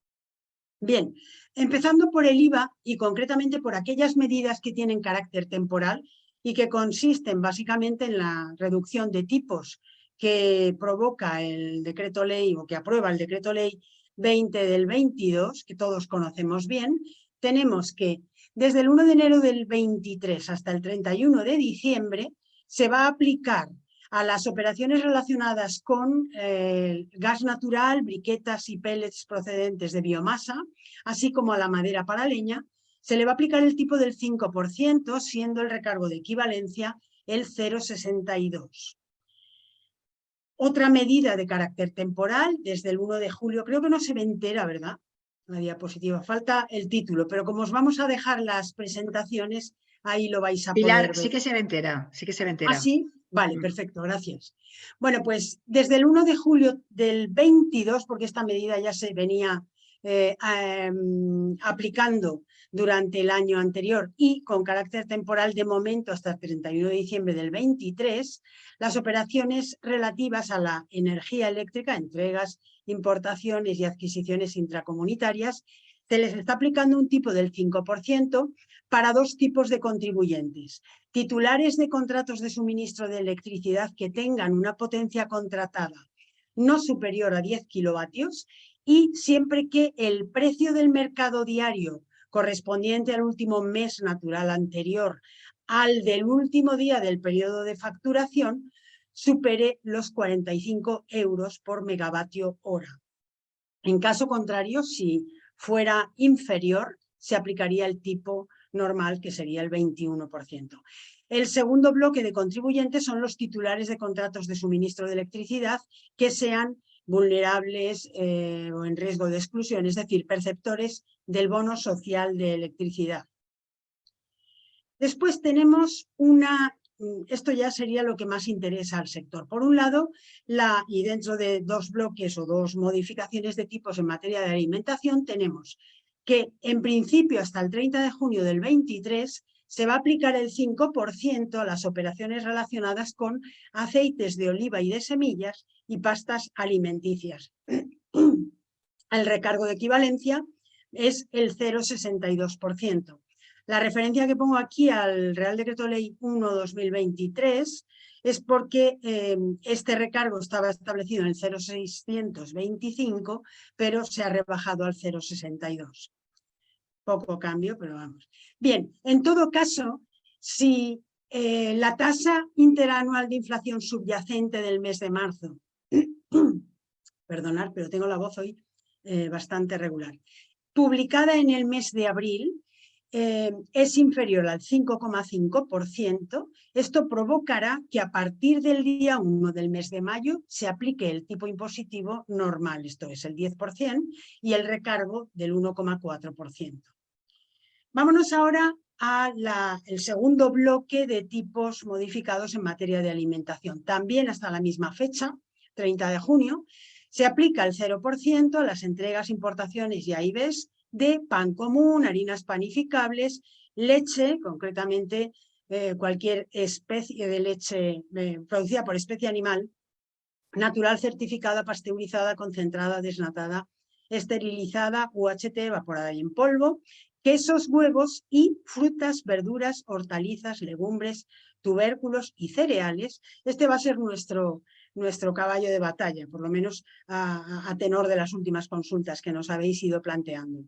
Bien, empezando por el IVA y concretamente por aquellas medidas que tienen carácter temporal y que consisten básicamente en la reducción de tipos que provoca el decreto ley o que aprueba el decreto ley 20/22, que todos conocemos bien. Tenemos que desde el 1 de enero del 23 hasta el 31 de diciembre se va a aplicar a las operaciones relacionadas con gas natural, briquetas y pellets procedentes de biomasa, así como a la madera para leña, se le va a aplicar el tipo del 5%, siendo el recargo de equivalencia el 0,62. Otra medida de carácter temporal, desde el 1 de julio, creo que no se ve entera, ¿verdad? La diapositiva, falta el título, pero como os vamos a dejar las presentaciones, ahí lo vais a Pilar, poder ver. sí que se ve entera, sí que se ve entera. ¿Ah, sí? Vale, perfecto, gracias. Bueno, pues desde el 1 de julio del 22, porque esta medida ya se venía aplicando durante el año anterior y con carácter temporal de momento hasta el 31 de diciembre del 23, las operaciones relativas a la energía eléctrica, entregas, importaciones y adquisiciones intracomunitarias, se les está aplicando un tipo del 5% para dos tipos de contribuyentes. Titulares de contratos de suministro de electricidad que tengan una potencia contratada no superior a 10 kilovatios y siempre que el precio del mercado diario correspondiente al último mes natural anterior al del último día del periodo de facturación supere los 45 euros por megavatio hora. En caso contrario, si fuera inferior, se aplicaría el tipo normal, que sería el 21%. El segundo bloque de contribuyentes son los titulares de contratos de suministro de electricidad que sean vulnerables o en riesgo de exclusión, es decir, perceptores del bono social de electricidad. Después tenemos esto ya sería lo que más interesa al sector. Por un lado, y dentro de dos bloques o dos modificaciones de tipos en materia de alimentación, tenemos que en principio hasta el 30 de junio del 23 se va a aplicar el 5% a las operaciones relacionadas con aceites de oliva y de semillas y pastas alimenticias. El recargo de equivalencia es el 0,62%. La referencia que pongo aquí al Real Decreto Ley 1/2023 es porque este recargo estaba establecido en el 0,625, pero se ha rebajado al 0,62. Poco cambio, pero vamos. Bien, en todo caso, si la tasa interanual de inflación subyacente del mes de marzo, perdonad, pero tengo la voz hoy bastante regular, publicada en el mes de abril, es inferior al 5,5%, esto provocará que a partir del día 1 del mes de mayo se aplique el tipo impositivo normal, esto es el 10%, y el recargo del 1,4%. Vámonos ahora al segundo bloque de tipos modificados en materia de alimentación. También hasta la misma fecha, 30 de junio, se aplica el 0% a las entregas, importaciones y AIBs de pan común, harinas panificables, leche, concretamente cualquier especie de leche producida por especie animal, natural, certificada, pasteurizada, concentrada, desnatada, esterilizada, UHT, evaporada y en polvo, quesos, huevos y frutas, verduras, hortalizas, legumbres, tubérculos y cereales. Este va a ser nuestro caballo de batalla, por lo menos a tenor de las últimas consultas que nos habéis ido planteando.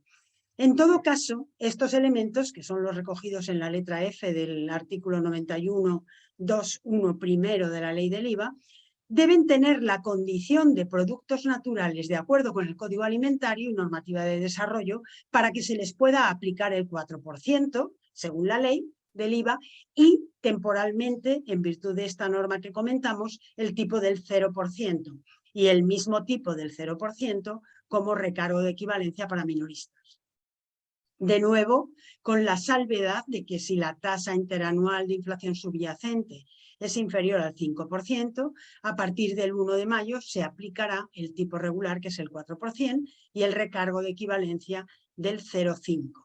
En todo caso, estos elementos, que son los recogidos en la letra F del artículo 91.2.1 primero de la Ley del IVA, deben tener la condición de productos naturales de acuerdo con el Código Alimentario y normativa de desarrollo para que se les pueda aplicar el 4%, según la ley del IVA, y temporalmente, en virtud de esta norma que comentamos, el tipo del 0% y el mismo tipo del 0% como recargo de equivalencia para minoristas. De nuevo, con la salvedad de que si la tasa interanual de inflación subyacente es inferior al 5%, a partir del 1 de mayo se aplicará el tipo regular, que es el 4%, y el recargo de equivalencia del 0,5%.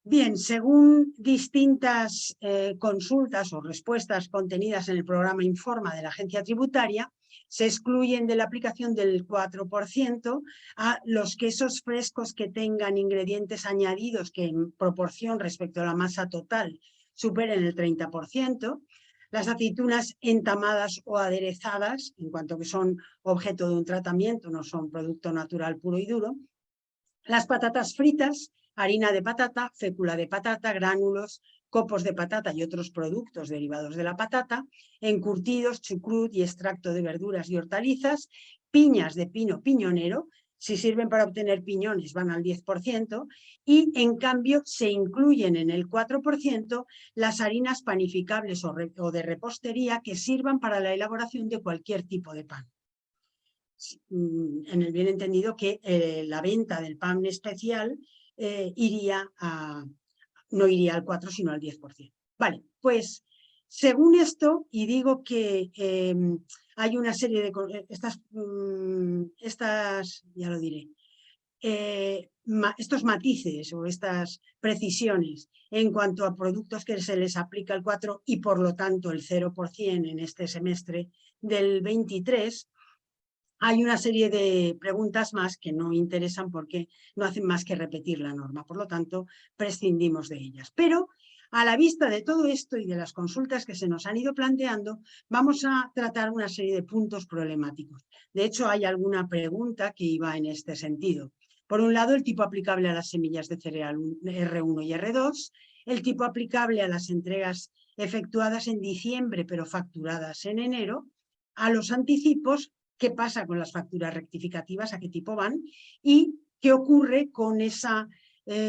Bien, según distintas consultas o respuestas contenidas en el programa Informa de la Agencia Tributaria, se excluyen de la aplicación del 4% a los quesos frescos que tengan ingredientes añadidos que en proporción respecto a la masa total superen el 30%, las aceitunas entamadas o aderezadas, en cuanto que son objeto de un tratamiento, no son producto natural puro y duro, las patatas fritas, harina de patata, fécula de patata, gránulos, copos de patata y otros productos derivados de la patata, encurtidos, chucrut y extracto de verduras y hortalizas, piñas de pino piñonero, si sirven para obtener piñones van al 10%, y en cambio se incluyen en el 4% las harinas panificables o de repostería que sirvan para la elaboración de cualquier tipo de pan. En el bien entendido que la venta del pan especial no iría al 4, sino al 10%. Vale, pues según esto, y digo que hay una serie de ya lo diré, estos matices o estas precisiones en cuanto a productos que se les aplica el 4 y por lo tanto el 0% en este semestre del 23, hay una serie de preguntas más que no interesan porque no hacen más que repetir la norma, por lo tanto prescindimos de ellas. Pero a la vista de todo esto y de las consultas que se nos han ido planteando, vamos a tratar una serie de puntos problemáticos. De hecho, hay alguna pregunta que iba en este sentido. Por un lado, el tipo aplicable a las semillas de cereal R1 y R2, el tipo aplicable a las entregas efectuadas en diciembre pero facturadas en enero, a los anticipos, qué pasa con las facturas rectificativas, a qué tipo van y qué ocurre con esa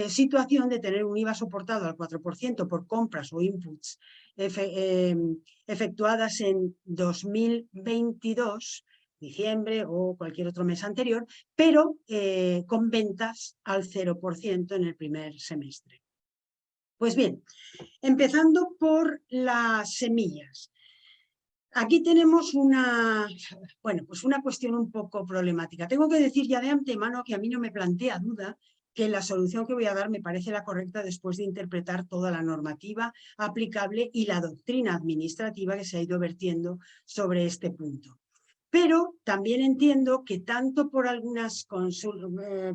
situación de tener un IVA soportado al 4% por compras o inputs efectuadas en 2022, diciembre o cualquier otro mes anterior, pero con ventas al 0% en el primer semestre. Pues bien, empezando por las semillas. Aquí tenemos una cuestión un poco problemática. Tengo que decir ya de antemano que a mí no me plantea duda que la solución que voy a dar me parece la correcta después de interpretar toda la normativa aplicable y la doctrina administrativa que se ha ido vertiendo sobre este punto. Pero también entiendo que tanto por algunas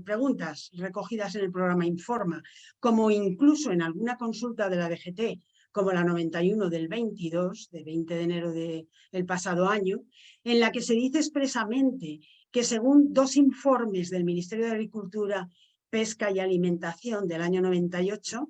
preguntas recogidas en el programa Informa, como incluso en alguna consulta de la DGT, como la 91 del 22, de 20 de enero del pasado año, en la que se dice expresamente que según dos informes del Ministerio de Agricultura, Pesca y Alimentación del año 98,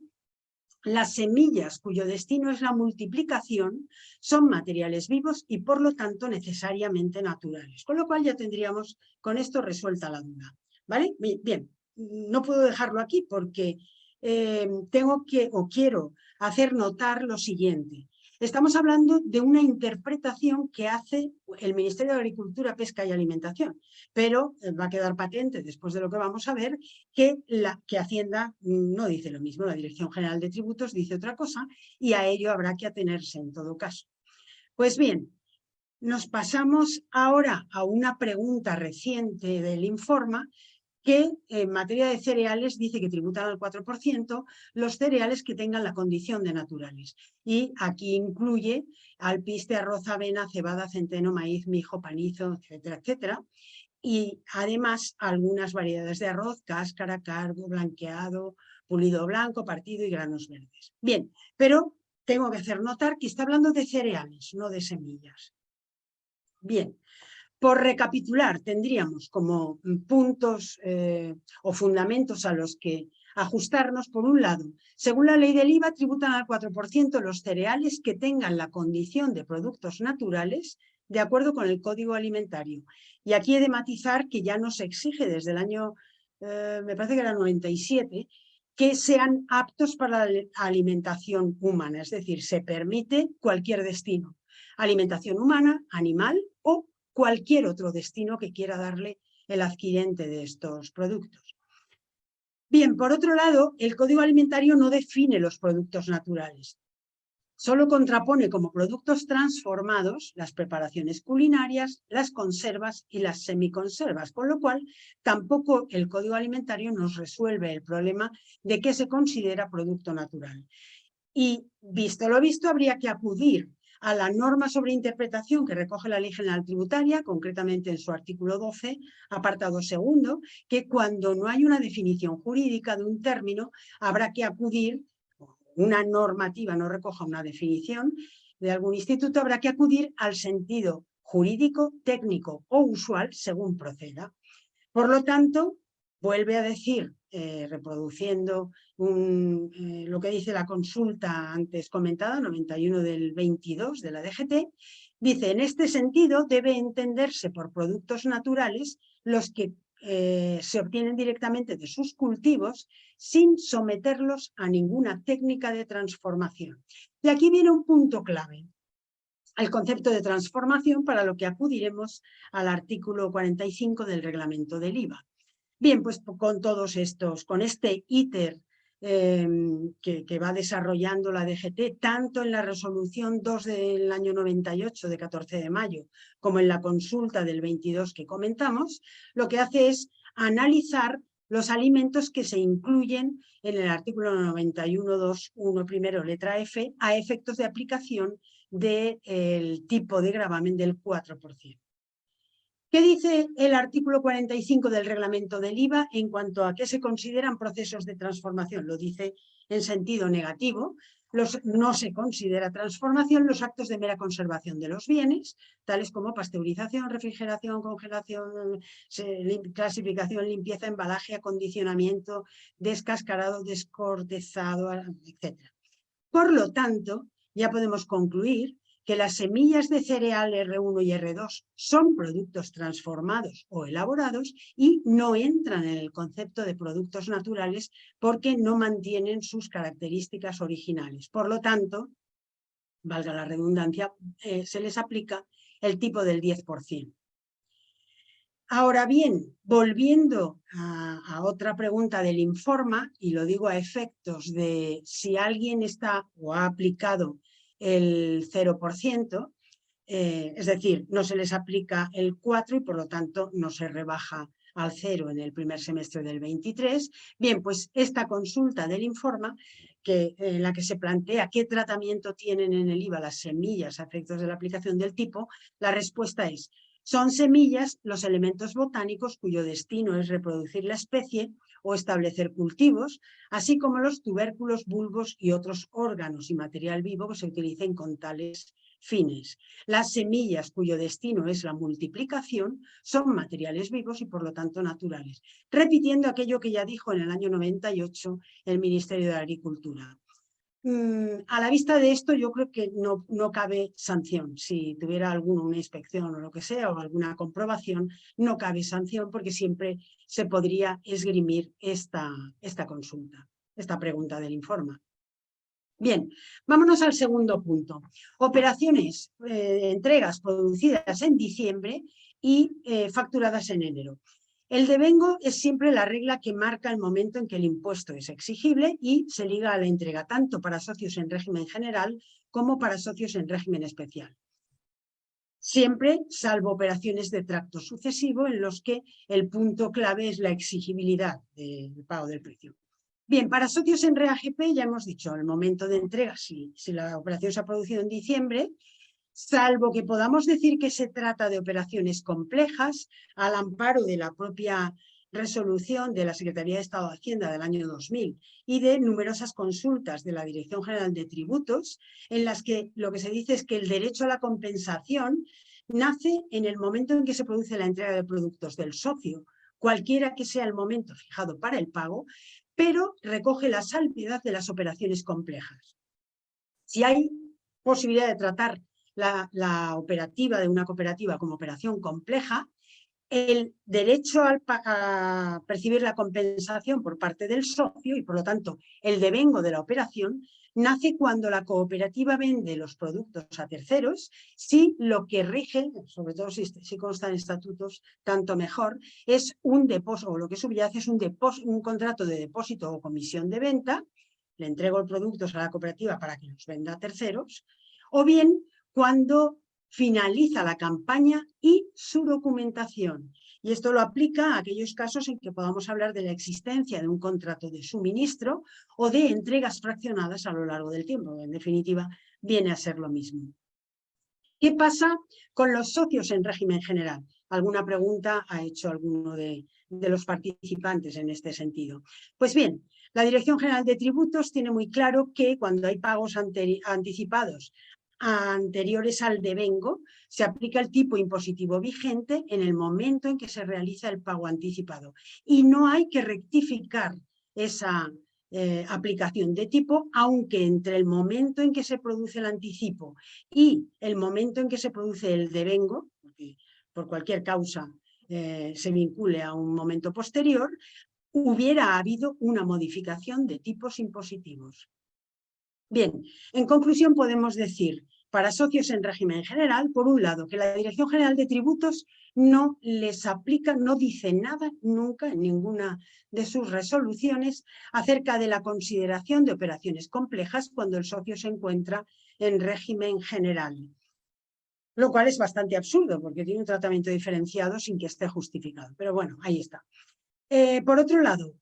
las semillas cuyo destino es la multiplicación son materiales vivos y por lo tanto necesariamente naturales. Con lo cual ya tendríamos con esto resuelta la duda. ¿Vale? Bien, no puedo dejarlo aquí porque quiero hacer notar lo siguiente. Estamos hablando de una interpretación que hace el Ministerio de Agricultura, Pesca y Alimentación, pero va a quedar patente después de lo que vamos a ver que Hacienda no dice lo mismo, la Dirección General de Tributos dice otra cosa y a ello habrá que atenerse en todo caso. Pues bien, nos pasamos ahora a una pregunta reciente del Informa que en materia de cereales dice que tributan al 4% los cereales que tengan la condición de naturales. Y aquí incluye alpiste, arroz, avena, cebada, centeno, maíz, mijo, panizo, etcétera, etcétera. Y además algunas variedades de arroz, cáscara, cardo, blanqueado, pulido blanco, partido y granos verdes. Bien, pero tengo que hacer notar que está hablando de cereales, no de semillas. Bien. Por recapitular, tendríamos como puntos o fundamentos a los que ajustarnos. Por un lado, según la ley del IVA, tributan al 4% los cereales que tengan la condición de productos naturales de acuerdo con el Código Alimentario. Y aquí he de matizar que ya no se exige desde el año, me parece que era el 97, que sean aptos para la alimentación humana. Es decir, se permite cualquier destino. Alimentación humana, animal o cualquier otro destino que quiera darle el adquirente de estos productos. Bien, por otro lado, el Código Alimentario no define los productos naturales. Solo contrapone como productos transformados las preparaciones culinarias, las conservas y las semiconservas, con lo cual tampoco el Código Alimentario nos resuelve el problema de qué se considera producto natural. Y visto lo visto, habría que acudir a la norma sobre interpretación que recoge la Ley General Tributaria, concretamente en su artículo 12, apartado segundo, que cuando no hay una definición jurídica de un término, habrá que acudir, una normativa no recoja una definición de algún instituto, habrá que acudir al sentido jurídico, técnico o usual, según proceda. Por lo tanto, vuelve a decir, reproduciendo lo que dice la consulta antes comentada, 91 del 22 de la DGT, dice, en este sentido debe entenderse por productos naturales los que se obtienen directamente de sus cultivos sin someterlos a ninguna técnica de transformación. Y aquí viene un punto clave. El concepto de transformación, para lo que acudiremos al artículo 45 del reglamento del IVA. Bien, pues con todos estos, con este íter que va desarrollando la DGT, tanto en la resolución 2 del año 98 de 14 de mayo como en la consulta del 22 que comentamos, lo que hace es analizar los alimentos que se incluyen en el artículo 91.2.1 primero letra F a efectos de aplicación del tipo de gravamen del 4%. ¿Qué dice el artículo 45 del reglamento del IVA en cuanto a qué se consideran procesos de transformación? Lo dice en sentido negativo. No se considera transformación los actos de mera conservación de los bienes, tales como pasteurización, refrigeración, congelación, clasificación, limpieza, embalaje, acondicionamiento, descascarado, descortezado, etc. Por lo tanto, ya podemos concluir que las semillas de cereal R1 y R2 son productos transformados o elaborados y no entran en el concepto de productos naturales porque no mantienen sus características originales. Por lo tanto, valga la redundancia, se les aplica el tipo del 10%. Ahora bien, volviendo a otra pregunta del Informa, y lo digo a efectos de si alguien está o ha aplicado el 0%, es decir, no se les aplica el 4 y por lo tanto no se rebaja al 0 en el primer semestre del 23. Bien, pues esta consulta del Informa, en la que se plantea qué tratamiento tienen en el IVA las semillas a efectos de la aplicación del tipo, la respuesta es: son semillas los elementos botánicos cuyo destino es reproducir la especie o establecer cultivos, así como los tubérculos, bulbos y otros órganos y material vivo que se utilicen con tales fines. Las semillas cuyo destino es la multiplicación son materiales vivos y por lo tanto naturales, repitiendo aquello que ya dijo en el año 98 el Ministerio de Agricultura. A la vista de esto yo creo que no cabe sanción. Si tuviera una inspección o lo que sea o alguna comprobación, no cabe sanción porque siempre se podría esgrimir esta consulta, esta pregunta del Informa. Bien, vámonos al segundo punto. Operaciones, entregas producidas en diciembre y facturadas en enero. El devengo es siempre la regla que marca el momento en que el impuesto es exigible y se liga a la entrega tanto para socios en régimen general como para socios en régimen especial. Siempre, salvo operaciones de tracto sucesivo en los que el punto clave es la exigibilidad del pago del precio. Bien, para socios en REAGP ya hemos dicho el momento de entrega, si la operación se ha producido en diciembre, salvo que podamos decir que se trata de operaciones complejas, al amparo de la propia resolución de la Secretaría de Estado de Hacienda del año 2000 y de numerosas consultas de la Dirección General de Tributos, en las que lo que se dice es que el derecho a la compensación nace en el momento en que se produce la entrega de productos del socio, cualquiera que sea el momento fijado para el pago, pero recoge la salvedad de las operaciones complejas. Si hay posibilidad de tratar la operativa de una cooperativa como operación compleja, el derecho a percibir la compensación por parte del socio y por lo tanto el devengo de la operación nace cuando la cooperativa vende los productos a terceros, si lo que rige, sobre todo si consta en estatutos, tanto mejor, es un depósito, o lo que subyace es un contrato de depósito o comisión de venta, le entrego los productos a la cooperativa para que los venda a terceros, o bien cuando finaliza la campaña y su documentación. Y esto lo aplica a aquellos casos en que podamos hablar de la existencia de un contrato de suministro o de entregas fraccionadas a lo largo del tiempo. En definitiva, viene a ser lo mismo. ¿Qué pasa con los socios en régimen general? ¿Alguna pregunta ha hecho alguno de los participantes en este sentido? Pues bien, la Dirección General de Tributos tiene muy claro que cuando hay pagos anticipados anteriores al devengo, se aplica el tipo impositivo vigente en el momento en que se realiza el pago anticipado. Y no hay que rectificar esa aplicación de tipo, aunque entre el momento en que se produce el anticipo y el momento en que se produce el devengo, porque por cualquier causa se vincule a un momento posterior, hubiera habido una modificación de tipos impositivos. Bien, en conclusión podemos decir, para socios en régimen general, por un lado, que la Dirección General de Tributos no les aplica, no dice nada nunca en ninguna de sus resoluciones acerca de la consideración de operaciones complejas cuando el socio se encuentra en régimen general. Lo cual es bastante absurdo porque tiene un tratamiento diferenciado sin que esté justificado. Pero bueno, ahí está. Por otro lado,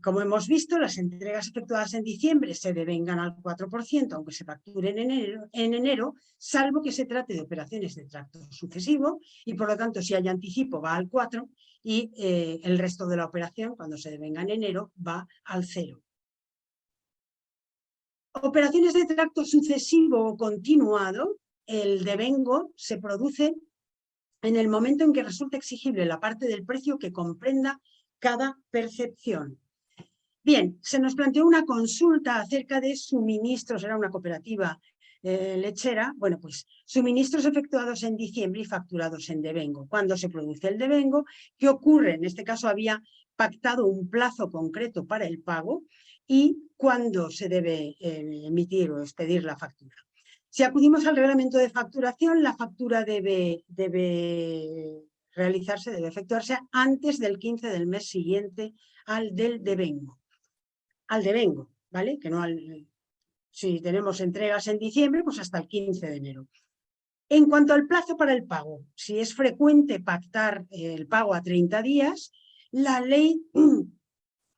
como hemos visto, las entregas efectuadas en diciembre se devengan al 4%, aunque se facturen en enero, salvo que se trate de operaciones de tracto sucesivo y, por lo tanto, si hay anticipo va al 4% y el resto de la operación, cuando se devenga en enero, va al 0%. Operaciones de tracto sucesivo o continuado, el devengo se produce en el momento en que resulta exigible la parte del precio que comprenda cada percepción. Bien, se nos planteó una consulta acerca de suministros, era una cooperativa lechera, bueno, pues suministros efectuados en diciembre y facturados en devengo. ¿Cuándo se produce el devengo? ¿Qué ocurre? En este caso había pactado un plazo concreto para el pago y cuándo se debe emitir o expedir la factura. Si acudimos al reglamento de facturación, la factura debe efectuarse antes del 15 del mes siguiente al del devengo. Al devengo, ¿vale? Que no si tenemos entregas en diciembre, pues hasta el 15 de enero. En cuanto al plazo para el pago, si es frecuente pactar el pago a 30 días, la ley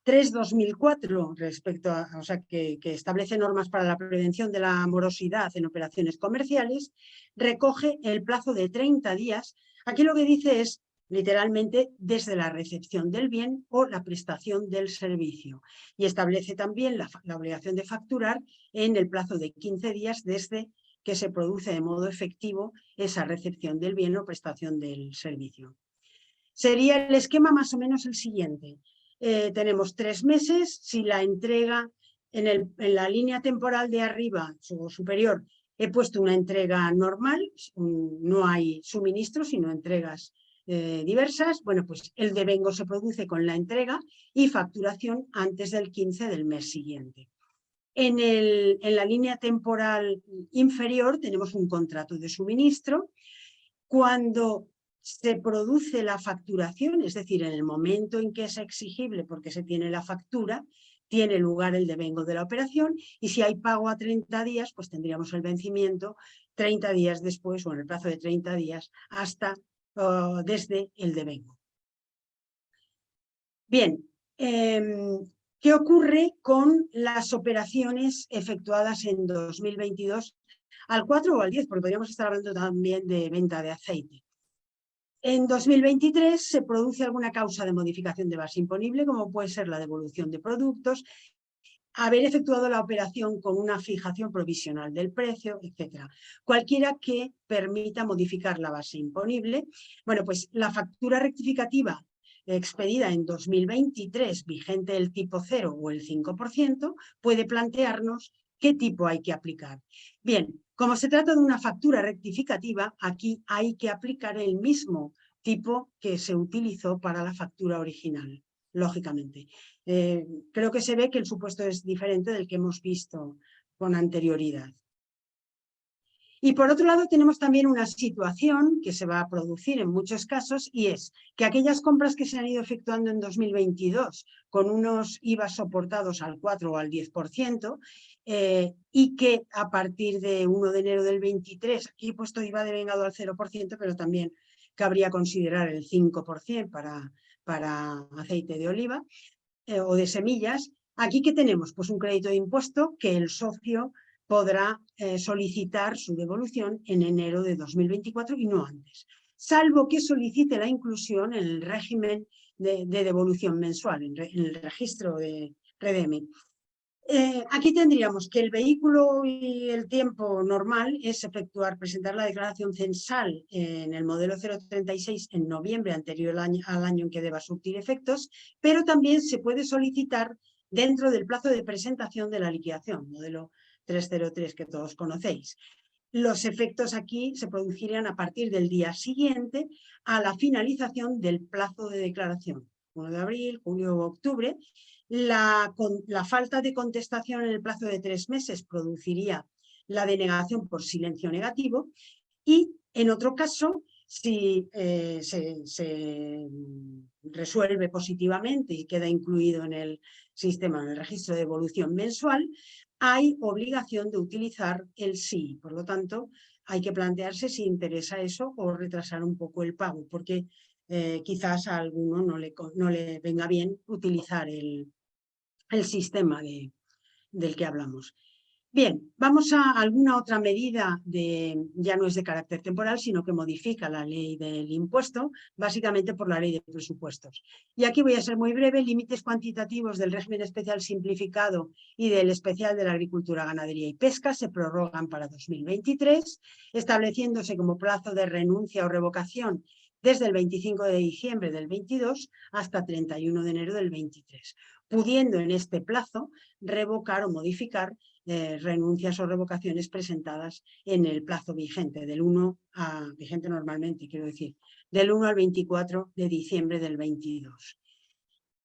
3/2004, respecto a, o sea, que establece normas para la prevención de la morosidad en operaciones comerciales, recoge el plazo de 30 días. Aquí lo que dice es, literalmente, desde la recepción del bien o la prestación del servicio. Y establece también la obligación de facturar en el plazo de 15 días desde que se produce de modo efectivo esa recepción del bien o prestación del servicio. Sería el esquema más o menos el siguiente. Tenemos 3 meses, si la entrega en la línea temporal de arriba o superior he puesto una entrega normal, no hay suministros sino entregas diversas, bueno, pues el devengo se produce con la entrega y facturación antes del 15 del mes siguiente. En la línea temporal inferior tenemos un contrato de suministro. Cuando se produce la facturación, es decir, en el momento en que es exigible porque se tiene la factura, tiene lugar el devengo de la operación y si hay pago a 30 días, pues tendríamos el vencimiento 30 días después o en el plazo de 30 días hasta desde el devengo. Bien, ¿qué ocurre con las operaciones efectuadas en 2022 al 4 o al 10? Porque podríamos estar hablando también de venta de aceite. En 2023 se produce alguna causa de modificación de base imponible, como puede ser la devolución de productos, haber efectuado la operación con una fijación provisional del precio, etc. Cualquiera que permita modificar la base imponible. Bueno, pues la factura rectificativa expedida en 2023, vigente el tipo 0 o el 5%, puede plantearnos qué tipo hay que aplicar. Bien, como se trata de una factura rectificativa, aquí hay que aplicar el mismo tipo que se utilizó para la factura original, lógicamente. Creo que se ve que el supuesto es diferente del que hemos visto con anterioridad. Y por otro lado tenemos también una situación que se va a producir en muchos casos y es que aquellas compras que se han ido efectuando en 2022 con unos IVA soportados al 4 o al 10% y que a partir de 1 de enero del 23, aquí he puesto IVA devengado al 0%, pero también cabría considerar el 5% para aceite de oliva o de semillas. Aquí, ¿qué tenemos? Pues un crédito de impuesto que el socio podrá solicitar su devolución en enero de 2024 y no antes, salvo que solicite la inclusión en el régimen de devolución mensual, en el registro de REDEME. Aquí tendríamos que el vehículo y el tiempo normal es presentar la declaración censal en el modelo 036 en noviembre anterior al año en que deba surtir efectos, pero también se puede solicitar dentro del plazo de presentación de la liquidación, modelo 303 que todos conocéis. Los efectos aquí se producirían a partir del día siguiente a la finalización del plazo de declaración, 1 de abril, julio o octubre. La falta de contestación en el plazo de 3 meses produciría la denegación por silencio negativo, y en otro caso, si se resuelve positivamente y queda incluido en el sistema, en el registro de evolución mensual, hay obligación de utilizar el SII. Por lo tanto, hay que plantearse si interesa eso o retrasar un poco el pago, porque quizás a alguno no le venga bien utilizar el sistema del que hablamos. Bien, vamos a alguna otra medida, ya no es de carácter temporal, sino que modifica la ley del impuesto, básicamente por la ley de presupuestos. Y aquí voy a ser muy breve: límites cuantitativos del régimen especial simplificado y del especial de la agricultura, ganadería y pesca se prorrogan para 2023, estableciéndose como plazo de renuncia o revocación desde el 25 de diciembre del 22 hasta 31 de enero del 23, pudiendo en este plazo revocar o modificar renuncias o revocaciones presentadas en el plazo vigente, vigente normalmente, quiero decir, del 1 al 24 de diciembre del 22.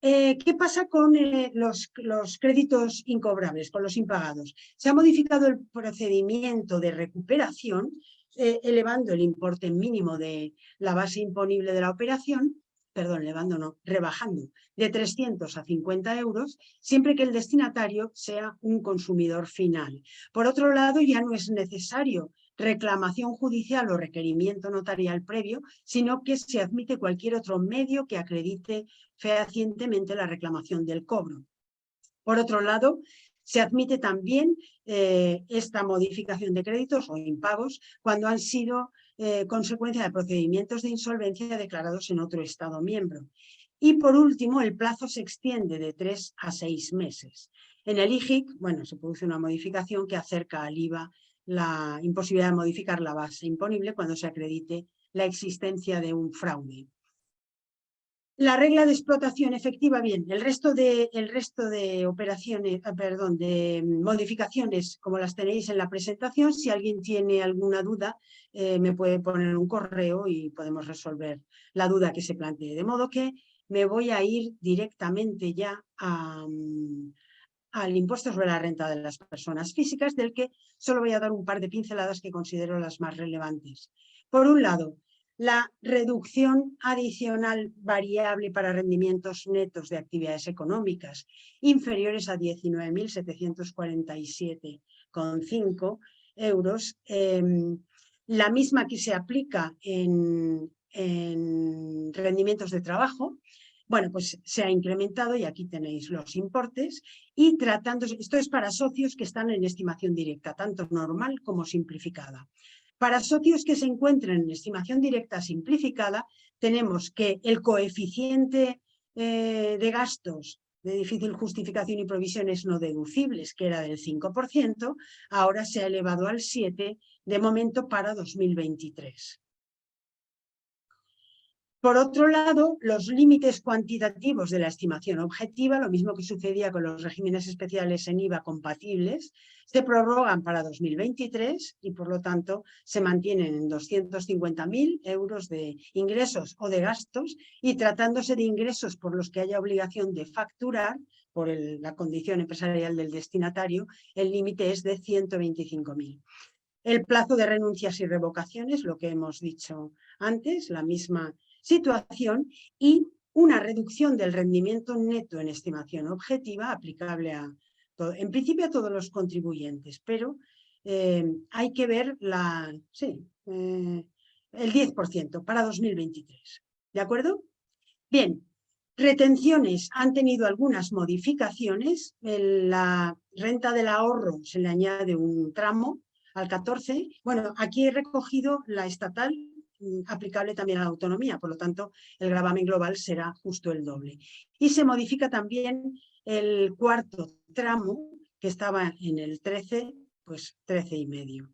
¿Qué pasa con los créditos incobrables, con los impagados? Se ha modificado el procedimiento de recuperación, elevando el importe mínimo de la base imponible de la operación, rebajando de 300 a 50 euros, siempre que el destinatario sea un consumidor final. Por otro lado, ya no es necesario reclamación judicial o requerimiento notarial previo, sino que se admite cualquier otro medio que acredite fehacientemente la reclamación del cobro. Por otro lado, se admite también esta modificación de créditos o impagos cuando han sido consecuencia de procedimientos de insolvencia declarados en otro Estado miembro. Y por último, el plazo se extiende de 3 a 6 meses. En el IGIC, se produce una modificación que acerca al IVA la imposibilidad de modificar la base imponible cuando se acredite la existencia de un fraude. La regla de explotación efectiva, bien, el resto de operaciones, de modificaciones, como las tenéis en la presentación. Si alguien tiene alguna duda, me puede poner un correo y podemos resolver la duda que se plantee. De modo que me voy a ir directamente ya al impuesto sobre la renta de las personas físicas, del que solo voy a dar un par de pinceladas que considero las más relevantes. Por un lado, la reducción adicional variable para rendimientos netos de actividades económicas inferiores a 19.747,5 euros, la misma que se aplica en rendimientos de trabajo. Pues se ha incrementado y aquí tenéis los importes, y esto es para socios que están en estimación directa, tanto normal como simplificada. Para socios que se encuentren en estimación directa simplificada, tenemos que el coeficiente de gastos de difícil justificación y provisiones no deducibles, que era del 5%, ahora se ha elevado al 7%, de momento para 2023. Por otro lado, los límites cuantitativos de la estimación objetiva, lo mismo que sucedía con los regímenes especiales en IVA compatibles, se prorrogan para 2023 y, por lo tanto, se mantienen en 250.000 euros de ingresos o de gastos, y tratándose de ingresos por los que haya obligación de facturar por la condición empresarial del destinatario, el límite es de 125.000. El plazo de renuncias y revocaciones, lo que hemos dicho antes, la misma situación, y una reducción del rendimiento neto en estimación objetiva aplicable en principio a todos los contribuyentes, pero hay que ver el 10% para 2023. ¿De acuerdo? Bien, retenciones han tenido algunas modificaciones. En la renta del ahorro se le añade un tramo al 14. Aquí he recogido la estatal, aplicable también a la autonomía, por lo tanto el gravamen global será justo el doble. Y se modifica también el cuarto tramo, que estaba en el 13, pues 13,5.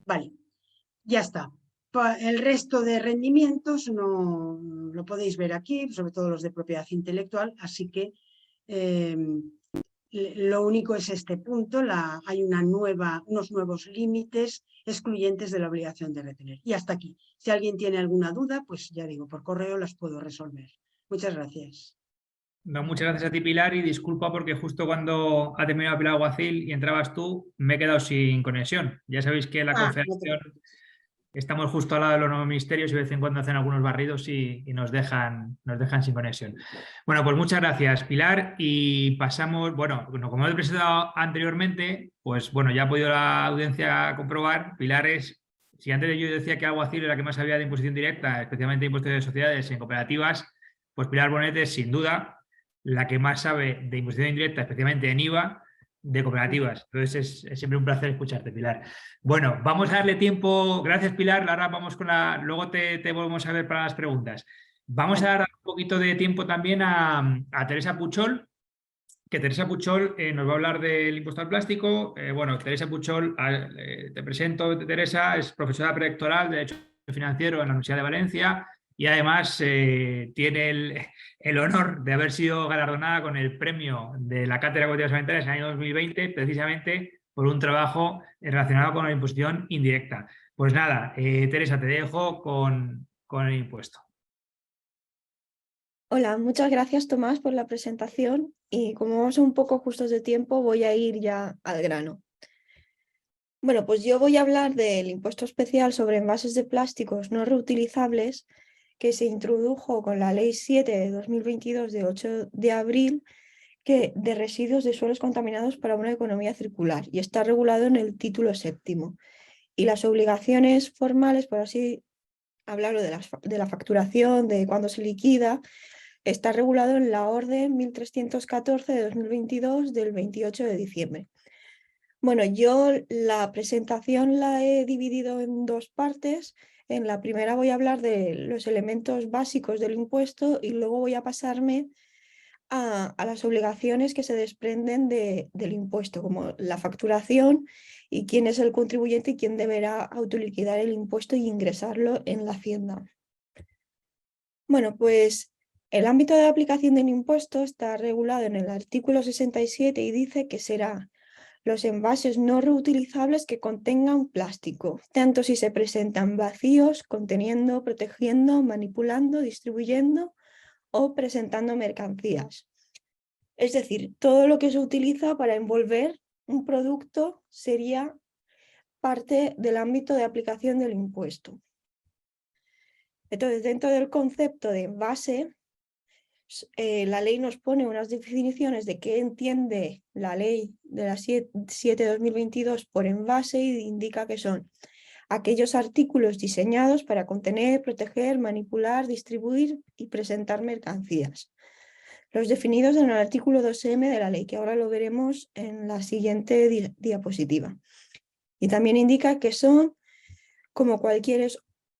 Vale, ya está. El resto de rendimientos no lo podéis ver aquí, sobre todo los de propiedad intelectual, así que lo único es este punto: hay unos nuevos límites excluyentes de la obligación de retener. Y hasta aquí. Si alguien tiene alguna duda, pues ya digo, por correo las puedo resolver. Muchas gracias. No, muchas gracias a ti, Pilar, y disculpa porque justo cuando ha terminado Pilar Alguacil y entrabas tú, me he quedado sin conexión. Ya sabéis que la No te Confederación preocupes. estamos justo al lado de los nuevos ministerios y de vez en cuando hacen algunos barridos y nos dejan sin conexión. Bueno, pues muchas gracias, Pilar, y pasamos, bueno, como he presentado anteriormente, pues bueno, ya ha podido la audiencia comprobar, Pilar es, si antes yo decía que Alguacil era la que más sabía de imposición directa, especialmente de impuestos de sociedades en cooperativas, pues Pilar Bonet es sin duda la que más sabe de imposición indirecta, especialmente en IVA, de cooperativas. Entonces es siempre un placer escucharte, Pilar. Bueno, vamos a darle tiempo. Gracias, Pilar. Ahora vamos con la. Luego te volvemos a ver para las preguntas. Vamos a Vale. dar un poquito de tiempo también a Teresa Puchol, que Teresa Puchol nos va a hablar del impuesto al plástico. Bueno, Teresa Puchol, te presento, Teresa, es profesora predoctoral de Derecho Financiero en la Universidad de Valencia y además tiene el honor de haber sido galardonada con el premio de la Cátedra de Cooperativas Alimentarias en el año 2020, precisamente por un trabajo relacionado con la imposición indirecta. Pues nada, Teresa, te dejo con el impuesto. Hola, muchas gracias Tomás por la presentación y como vamos un poco justos de tiempo voy a ir ya al grano. Bueno, pues yo voy a hablar del impuesto especial sobre envases de plásticos no reutilizables que se introdujo con la Ley 7 de 2022 de 8 de abril de residuos de suelos contaminados para una economía circular y está regulado en el título séptimo. Y las obligaciones formales, por así hablarlo de la facturación, de cuándo se liquida, está regulado en la Orden 1314 de 2022 del 28 de diciembre. Bueno, yo la presentación la he dividido en dos partes. En la primera voy a hablar de los elementos básicos del impuesto y luego voy a pasarme a las obligaciones que se desprenden del impuesto, como la facturación y quién es el contribuyente y quién deberá autoliquidar el impuesto y ingresarlo en la Hacienda. Bueno, pues el ámbito de aplicación del impuesto está regulado en el artículo 67 y dice que será los envases no reutilizables que contengan plástico, tanto si se presentan vacíos, conteniendo, protegiendo, manipulando, distribuyendo o presentando mercancías. Es decir, todo lo que se utiliza para envolver un producto sería parte del ámbito de aplicación del impuesto. Entonces, dentro del concepto de envase, la ley nos pone unas definiciones de qué entiende la ley de la 7/2022 por envase y indica que son aquellos artículos diseñados para contener, proteger, manipular, distribuir y presentar mercancías. Los definidos en el artículo 2M de la ley, que ahora lo veremos en la siguiente diapositiva. Y también indica que son, como cualquier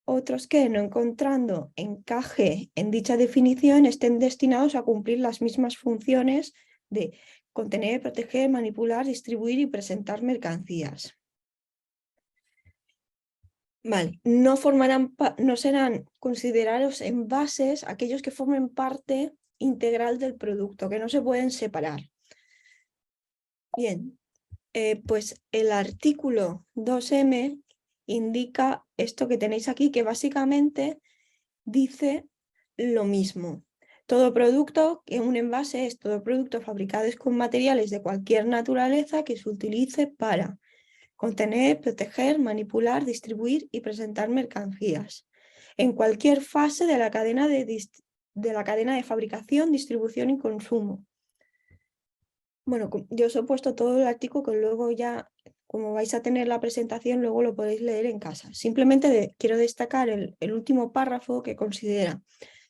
otros que, no encontrando encaje en dicha definición, estén destinados a cumplir las mismas funciones de contener, proteger, manipular, distribuir y presentar mercancías. Vale, no serán considerados envases aquellos que formen parte integral del producto, que no se pueden separar. Bien, pues el artículo 2M indica esto que tenéis aquí, que básicamente dice lo mismo. Todo producto, que un envase es todo producto fabricado con materiales de cualquier naturaleza que se utilice para contener, proteger, manipular, distribuir y presentar mercancías en cualquier fase de la cadena de fabricación, distribución y consumo. Bueno, yo os he puesto todo el artículo que luego ya, como vais a tener la presentación, luego lo podéis leer en casa. Simplemente quiero destacar el último párrafo que considera: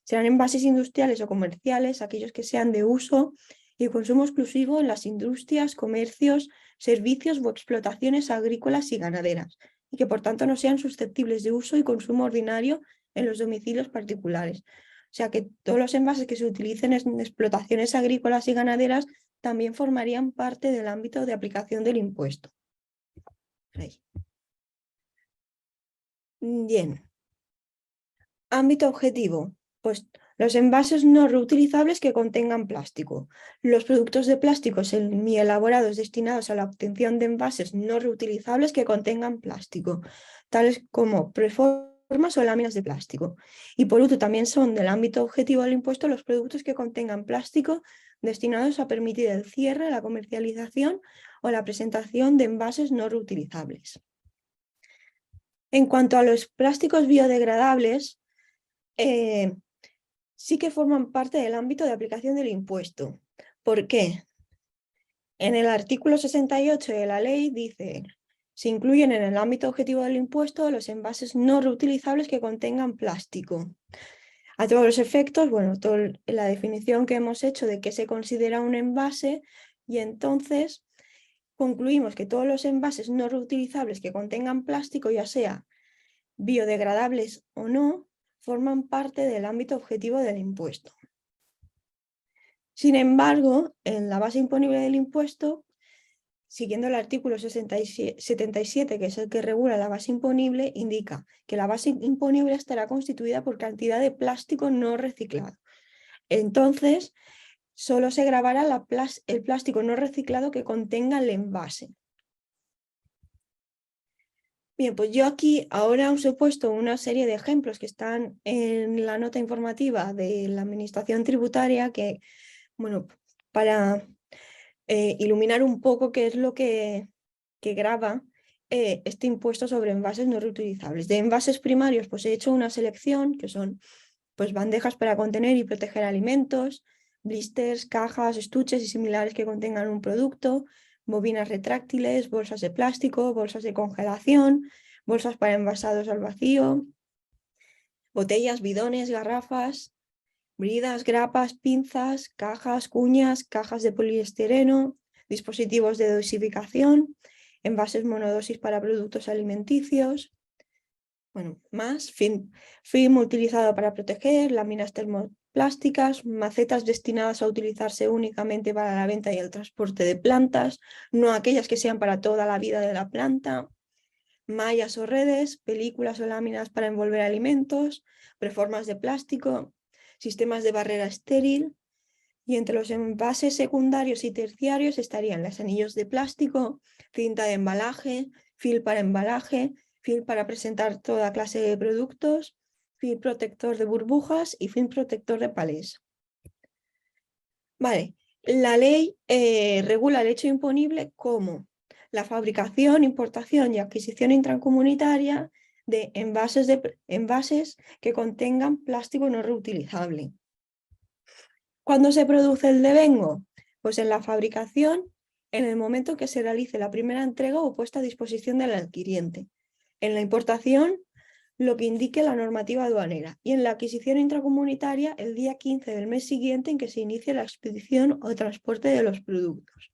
serán envases industriales o comerciales aquellos que sean de uso y consumo exclusivo en las industrias, comercios, servicios o explotaciones agrícolas y ganaderas, y que por tanto no sean susceptibles de uso y consumo ordinario en los domicilios particulares. O sea que todos los envases que se utilicen en explotaciones agrícolas y ganaderas también formarían parte del ámbito de aplicación del impuesto. Ahí. Bien. Ámbito objetivo. Pues los envases no reutilizables que contengan plástico. Los productos de plástico semi-elaborados destinados a la obtención de envases no reutilizables que contengan plástico, tales como o láminas de plástico. Y por último, también son del ámbito objetivo del impuesto los productos que contengan plástico destinados a permitir el cierre, la comercialización o la presentación de envases no reutilizables. En cuanto a los plásticos biodegradables, sí que forman parte del ámbito de aplicación del impuesto. ¿Por qué? En el artículo 68 de la ley dice: se incluyen en el ámbito objetivo del impuesto los envases no reutilizables que contengan plástico. A todos los efectos, bueno, la definición que hemos hecho de qué se considera un envase, y entonces concluimos que todos los envases no reutilizables que contengan plástico, ya sea biodegradables o no, forman parte del ámbito objetivo del impuesto. Sin embargo, en la base imponible del impuesto, siguiendo el artículo 77, que es el que regula la base imponible, indica que la base imponible estará constituida por cantidad de plástico no reciclado. Entonces, solo se gravará el plástico no reciclado que contenga el envase. Bien, pues yo aquí ahora os he puesto una serie de ejemplos que están en la nota informativa de la Administración Tributaria que, bueno, para iluminar un poco qué es lo que grava este impuesto sobre envases no reutilizables. De envases primarios, pues he hecho una selección que son pues bandejas para contener y proteger alimentos, blisters, cajas, estuches y similares que contengan un producto, bobinas retráctiles, bolsas de plástico, bolsas de congelación, bolsas para envasados al vacío, botellas, bidones, garrafas, bridas, grapas, pinzas, cajas, cuñas, cajas de poliestireno, dispositivos de dosificación, envases monodosis para productos alimenticios, bueno, más, film utilizado para proteger, láminas termoplásticas, macetas destinadas a utilizarse únicamente para la venta y el transporte de plantas, no aquellas que sean para toda la vida de la planta, mallas o redes, películas o láminas para envolver alimentos, preformas de plástico, sistemas de barrera estéril, y entre los envases secundarios y terciarios estarían los anillos de plástico, cinta de embalaje, film para embalaje, film para presentar toda clase de productos, film protector de burbujas y film protector de palés. Vale, la ley regula el hecho imponible como la fabricación, importación y adquisición intracomunitaria de envases que contengan plástico no reutilizable. ¿Cuándo se produce el devengo? Pues en la fabricación, en el momento que se realice la primera entrega o puesta a disposición del adquiriente. En la importación, lo que indique la normativa aduanera. Y en la adquisición intracomunitaria, el día 15 del mes siguiente en que se inicie la expedición o transporte de los productos.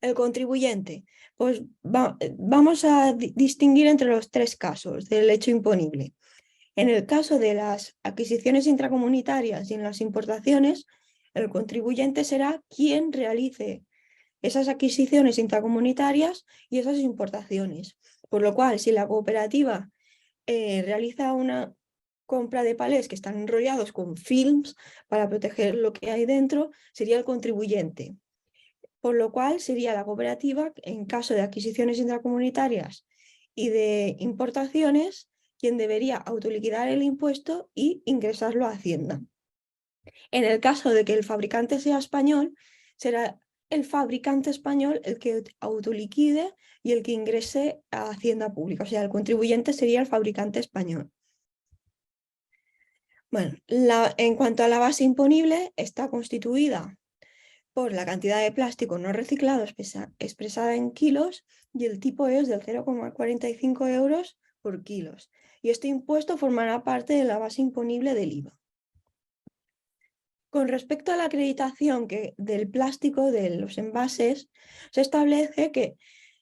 El contribuyente. Pues vamos a distinguir entre los tres casos del hecho imponible. En el caso de las adquisiciones intracomunitarias y en las importaciones, el contribuyente será quien realice esas adquisiciones intracomunitarias y esas importaciones. Por lo cual, si la cooperativa realiza una compra de palés que están enrollados con films para proteger lo que hay dentro, sería el contribuyente. Por lo cual, sería la cooperativa, en caso de adquisiciones intracomunitarias y de importaciones, quien debería autoliquidar el impuesto y ingresarlo a Hacienda. En el caso de que el fabricante sea español, será el fabricante español el que autoliquide y el que ingrese a Hacienda Pública. O sea, el contribuyente sería el fabricante español. Bueno, en cuanto a la base imponible, está constituida por la cantidad de plástico no reciclado expresada en kilos y el tipo es del 0,45 euros por kilos. Y este impuesto formará parte de la base imponible del IVA. Con respecto a la acreditación del plástico de los envases, se establece que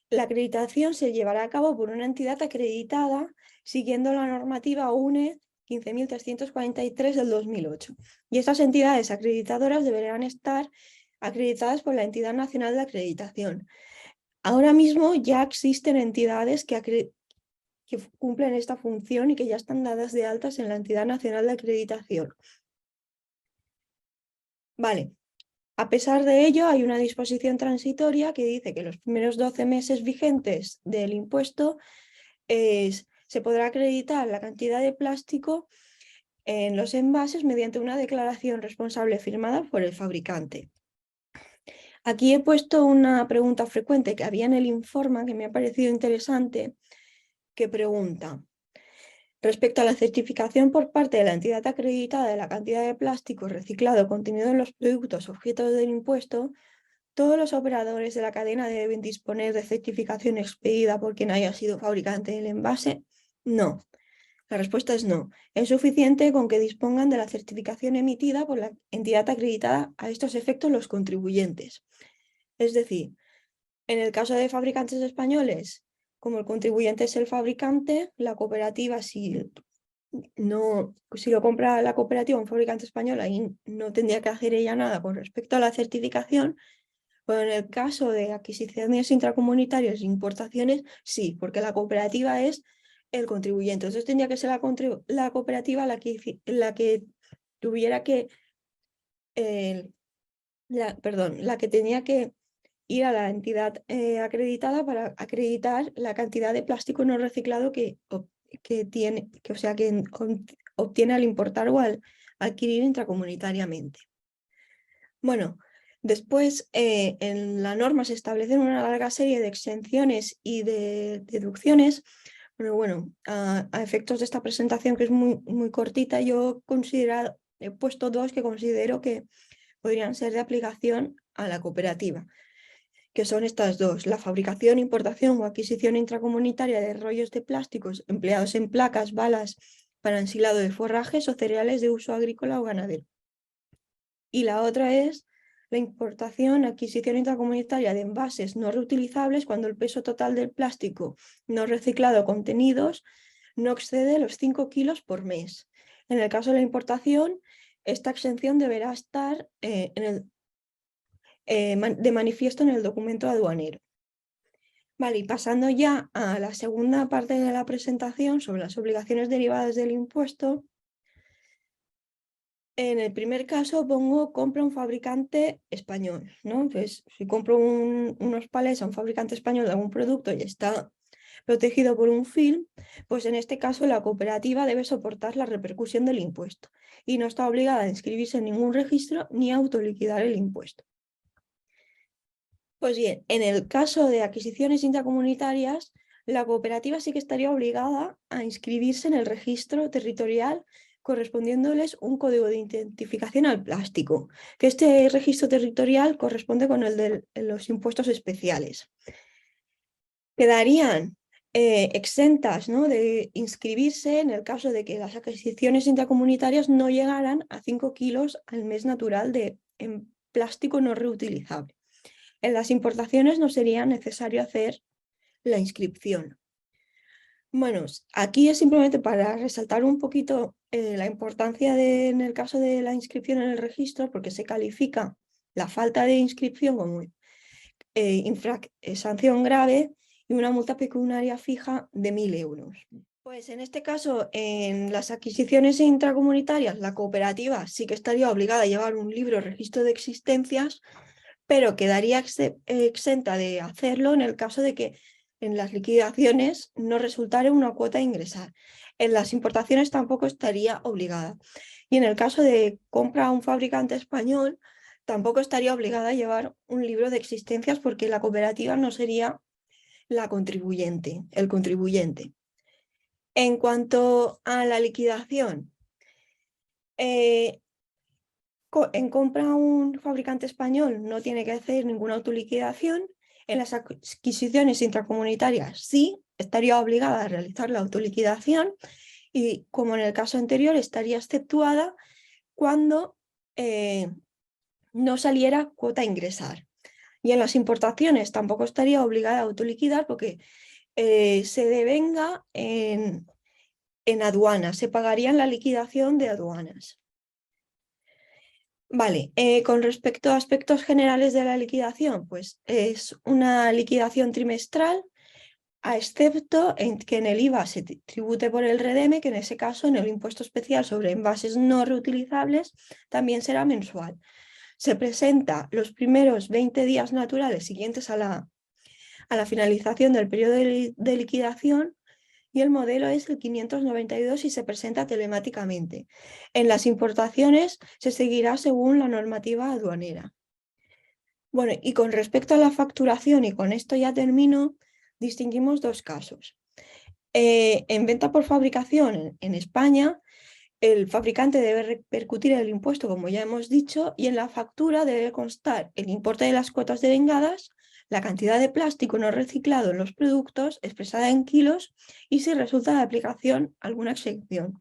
la acreditación se llevará a cabo por una entidad acreditada siguiendo la normativa UNE 15.343 del 2008. Y estas entidades acreditadoras deberán estar acreditadas por la Entidad Nacional de Acreditación. Ahora mismo ya existen entidades que cumplen esta función y que ya están dadas de altas en la Entidad Nacional de Acreditación. Vale, a pesar de ello hay una disposición transitoria que dice que los primeros 12 meses vigentes del impuesto se podrá acreditar la cantidad de plástico en los envases mediante una declaración responsable firmada por el fabricante. Aquí he puesto una pregunta frecuente que había en el Informa que me ha parecido interesante, que pregunta: respecto a la certificación por parte de la entidad acreditada de la cantidad de plástico reciclado contenido en los productos objeto del impuesto, ¿todos los operadores de la cadena deben disponer de certificación expedida por quien haya sido fabricante del envase? No. La respuesta es no. Es suficiente con que dispongan de la certificación emitida por la entidad acreditada a estos efectos los contribuyentes. Es decir, en el caso de fabricantes españoles, como el contribuyente es el fabricante, la cooperativa, si lo compra la cooperativa un fabricante español, ahí no tendría que hacer ella nada con respecto a la certificación. Pero en el caso de adquisiciones intracomunitarias e importaciones, sí, porque la cooperativa es el contribuyente. Entonces tendría que ser la cooperativa la que tuviera que, la que tenía que ir a la entidad acreditada para acreditar la cantidad de plástico no reciclado que obtiene al importar o al adquirir intracomunitariamente. Bueno, después en la norma se establecen una larga serie de exenciones y de deducciones, pero bueno, a efectos de esta presentación, que es muy cortita, he puesto dos que considero que podrían ser de aplicación a la cooperativa, que son estas dos: la fabricación, importación o adquisición intracomunitaria de rollos de plásticos empleados en placas, balas para ensilado de forrajes o cereales de uso agrícola o ganadero. Y la otra es la importación, adquisición intracomunitaria de envases no reutilizables cuando el peso total del plástico no reciclado contenidos no excede los 5 kilos por mes. En el caso de la importación, esta exención deberá estar de manifiesto en el documento aduanero. Vale, y pasando ya a la segunda parte de la presentación sobre las obligaciones derivadas del impuesto. En el primer caso pongo compra un fabricante español, ¿no? Entonces, si compro unos palés a un fabricante español de algún producto y está protegido por un film, pues en este caso la cooperativa debe soportar la repercusión del impuesto y no está obligada a inscribirse en ningún registro ni a autoliquidar el impuesto. Pues bien, en el caso de adquisiciones intracomunitarias, la cooperativa sí que estaría obligada a inscribirse en el registro territorial, correspondiéndoles un código de identificación al plástico, que este registro territorial corresponde con el de los impuestos especiales. Quedarían exentas, ¿no?, de inscribirse en el caso de que las adquisiciones intracomunitarias no llegaran a 5 kilos al mes natural en plástico no reutilizable. En las importaciones no sería necesario hacer la inscripción. Bueno, aquí es simplemente para resaltar un poquito la importancia en el caso de la inscripción en el registro, porque se califica la falta de inscripción como sanción grave y una multa pecuniaria fija de 1.000 euros. Pues en este caso, en las adquisiciones intracomunitarias, la cooperativa sí que estaría obligada a llevar un libro de registro de existencias, pero quedaría exenta de hacerlo en el caso de que en las liquidaciones no resultara una cuota a ingresar. En las importaciones tampoco estaría obligada. Y en el caso de compra a un fabricante español, tampoco estaría obligada a llevar un libro de existencias, porque la cooperativa no sería la contribuyente, el contribuyente. En cuanto a la liquidación, en compra a un fabricante español no tiene que hacer ninguna autoliquidación. En las adquisiciones intracomunitarias sí estaría obligada a realizar la autoliquidación y, como en el caso anterior, estaría exceptuada cuando no saliera cuota a ingresar. Y en las importaciones tampoco estaría obligada a autoliquidar, porque se devenga en aduanas, se pagaría en la liquidación de aduanas. Vale, con respecto a aspectos generales de la liquidación, pues es una liquidación trimestral, a excepto en que en el IVA se tribute por el REDEME, que en ese caso en el impuesto especial sobre envases no reutilizables también será mensual. Se presenta los primeros 20 días naturales siguientes a la finalización del periodo de liquidación, y el modelo es el 592 y se presenta telemáticamente. En las importaciones se seguirá según la normativa aduanera. Bueno, y con respecto a la facturación, y con esto ya termino, distinguimos dos casos. En venta por fabricación en España, el fabricante debe repercutir el impuesto, como ya hemos dicho, y en la factura debe constar el importe de las cuotas devengadas, la cantidad de plástico no reciclado en los productos expresada en kilos y si resulta de aplicación alguna exención.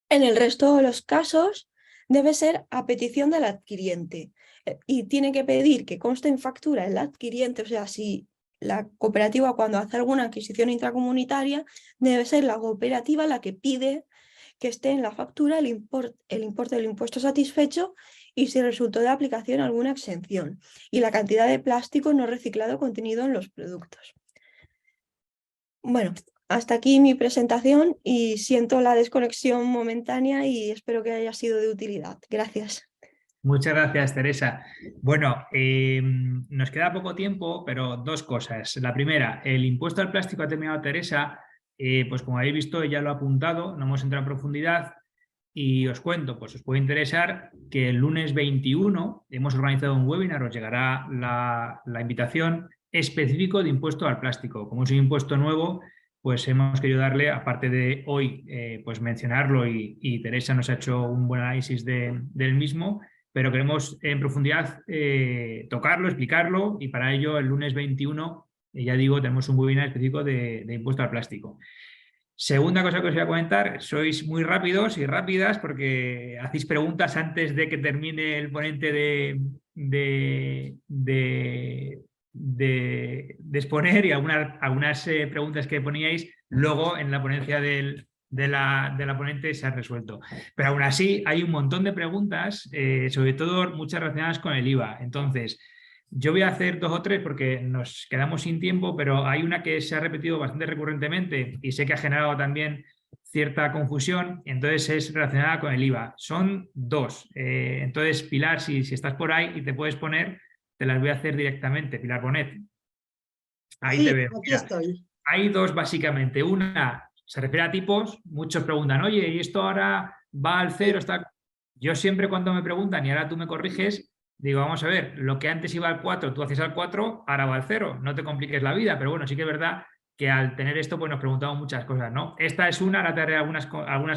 En el resto de los casos debe ser a petición del adquiriente y tiene que pedir que conste en factura el adquiriente, o sea, si la cooperativa cuando hace alguna adquisición intracomunitaria debe ser la cooperativa la que pide que esté en la factura el importe del impuesto satisfecho y si resultó de aplicación alguna exención y la cantidad de plástico no reciclado contenido en los productos. Bueno, hasta aquí mi presentación y siento la desconexión momentánea y espero que haya sido de utilidad. Gracias. Muchas gracias, Teresa. Bueno, nos queda poco tiempo, pero dos cosas. La primera, el impuesto al plástico ha terminado Teresa, pues como habéis visto, ya lo ha apuntado, no hemos entrado en profundidad y os cuento, pues os puede interesar que el lunes 21 hemos organizado un webinar, os llegará la invitación específico de impuesto al plástico. Como es un impuesto nuevo, pues hemos querido darle, aparte de hoy, pues mencionarlo y Teresa nos ha hecho un buen análisis del mismo, pero queremos en profundidad tocarlo, explicarlo y para ello el lunes 21, ya digo, tenemos un webinar específico de impuesto al plástico. Segunda cosa que os voy a comentar, sois muy rápidos y rápidas porque hacéis preguntas antes de que termine el ponente de exponer y algunas preguntas que poníais luego en la ponencia de la ponente se han resuelto. Pero aún así hay un montón de preguntas, sobre todo muchas relacionadas con el IVA. Entonces, yo voy a hacer dos o tres porque nos quedamos sin tiempo, pero hay una que se ha repetido bastante recurrentemente y sé que ha generado también cierta confusión, entonces es relacionada con el IVA. Son dos. Entonces, Pilar, si estás por ahí y te puedes poner, te las voy a hacer directamente. Pilar Bonet. Ahí Sí, te veo. aquí Mira, estoy. hay dos básicamente. Una se refiere a tipos. Muchos preguntan, oye, ¿y esto ahora va al cero? Está... Yo siempre cuando me preguntan, y ahora tú me corriges, digo, vamos a ver, lo que antes iba al 4, tú haces al 4, ahora va al 0. No te compliques la vida, pero bueno, sí que es verdad que al tener esto, pues nos preguntamos muchas cosas, ¿no? Esta es una, ahora te haré algunas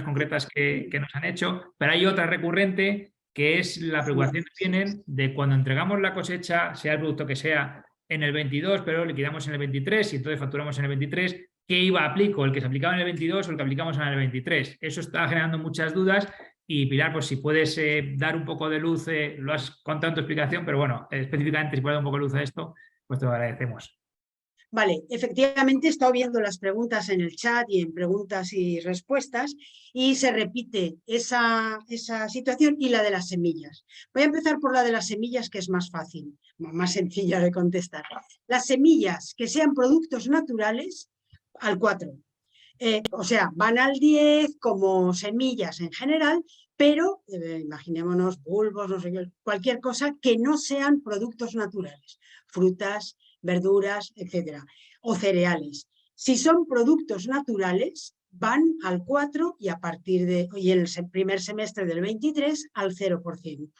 concretas que nos han hecho, pero hay otra recurrente que es la preocupación que tienen de cuando entregamos la cosecha, sea el producto que sea, en el 22, pero liquidamos en el 23 y entonces facturamos en el 23, ¿qué IVA aplico? ¿El que se aplicaba en el 22 o el que aplicamos en el 23? Eso está generando muchas dudas. Y Pilar, pues si puedes dar un poco de luz, lo has contado en tu explicación, pero bueno, específicamente si puedes dar un poco de luz a esto, pues te lo agradecemos. Vale, efectivamente he estado viendo las preguntas en el chat y en preguntas y respuestas y se repite esa situación y la de las semillas. Voy a empezar por la de las semillas, que es más fácil, más sencilla de contestar. Las semillas que sean productos naturales, al 4. O sea, van al 10 como semillas en general, pero imaginémonos bulbos, no sé qué, cualquier cosa que no sean productos naturales, frutas, verduras, etcétera, o cereales. Si son productos naturales, van al 4 y a partir de y el primer semestre del 23 al 0%.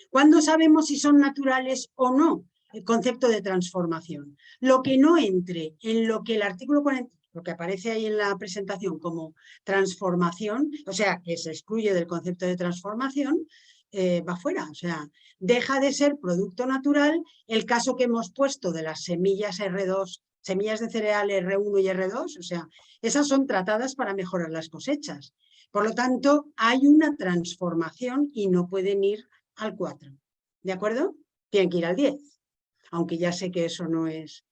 ¿Cuándo sabemos si son naturales o no? El concepto de transformación. Lo que no entre en lo que el artículo 40, lo que aparece ahí en la presentación como transformación, o sea, que se excluye del concepto de transformación, va fuera, o sea, deja de ser producto natural. El caso que hemos puesto de las semillas R2, semillas de cereal R1 y R2, o sea, esas son tratadas para mejorar las cosechas. Por lo tanto, hay una transformación y no pueden ir al 4, ¿de acuerdo? Tienen que ir al 10, aunque ya sé que eso no es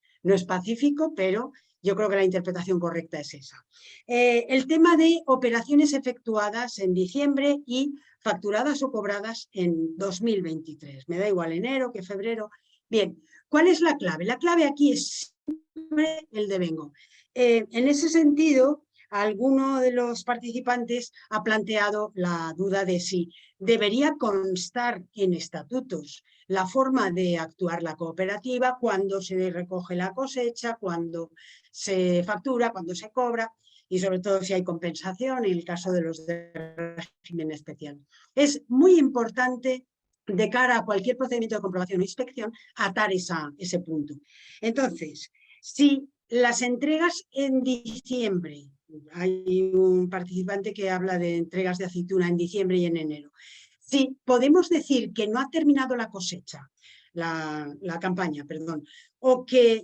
pacífico, pero yo creo que la interpretación correcta es esa. El tema de operaciones efectuadas en diciembre y facturadas o cobradas en 2023. Me da igual enero que febrero. Bien, ¿cuál es la clave? La clave aquí es siempre el devengo. En ese sentido, alguno de los participantes ha planteado la duda de si debería constar en estatutos la forma de actuar la cooperativa, cuando se recoge la cosecha, cuando se factura, cuando se cobra y sobre todo si hay compensación en el caso de los de régimen especial. Es muy importante de cara a cualquier procedimiento de comprobación o inspección atar ese punto. Entonces, si las entregas en diciembre, hay un participante que habla de entregas de aceituna en diciembre y en enero, si podemos decir que no ha terminado la cosecha, la campaña, perdón, o que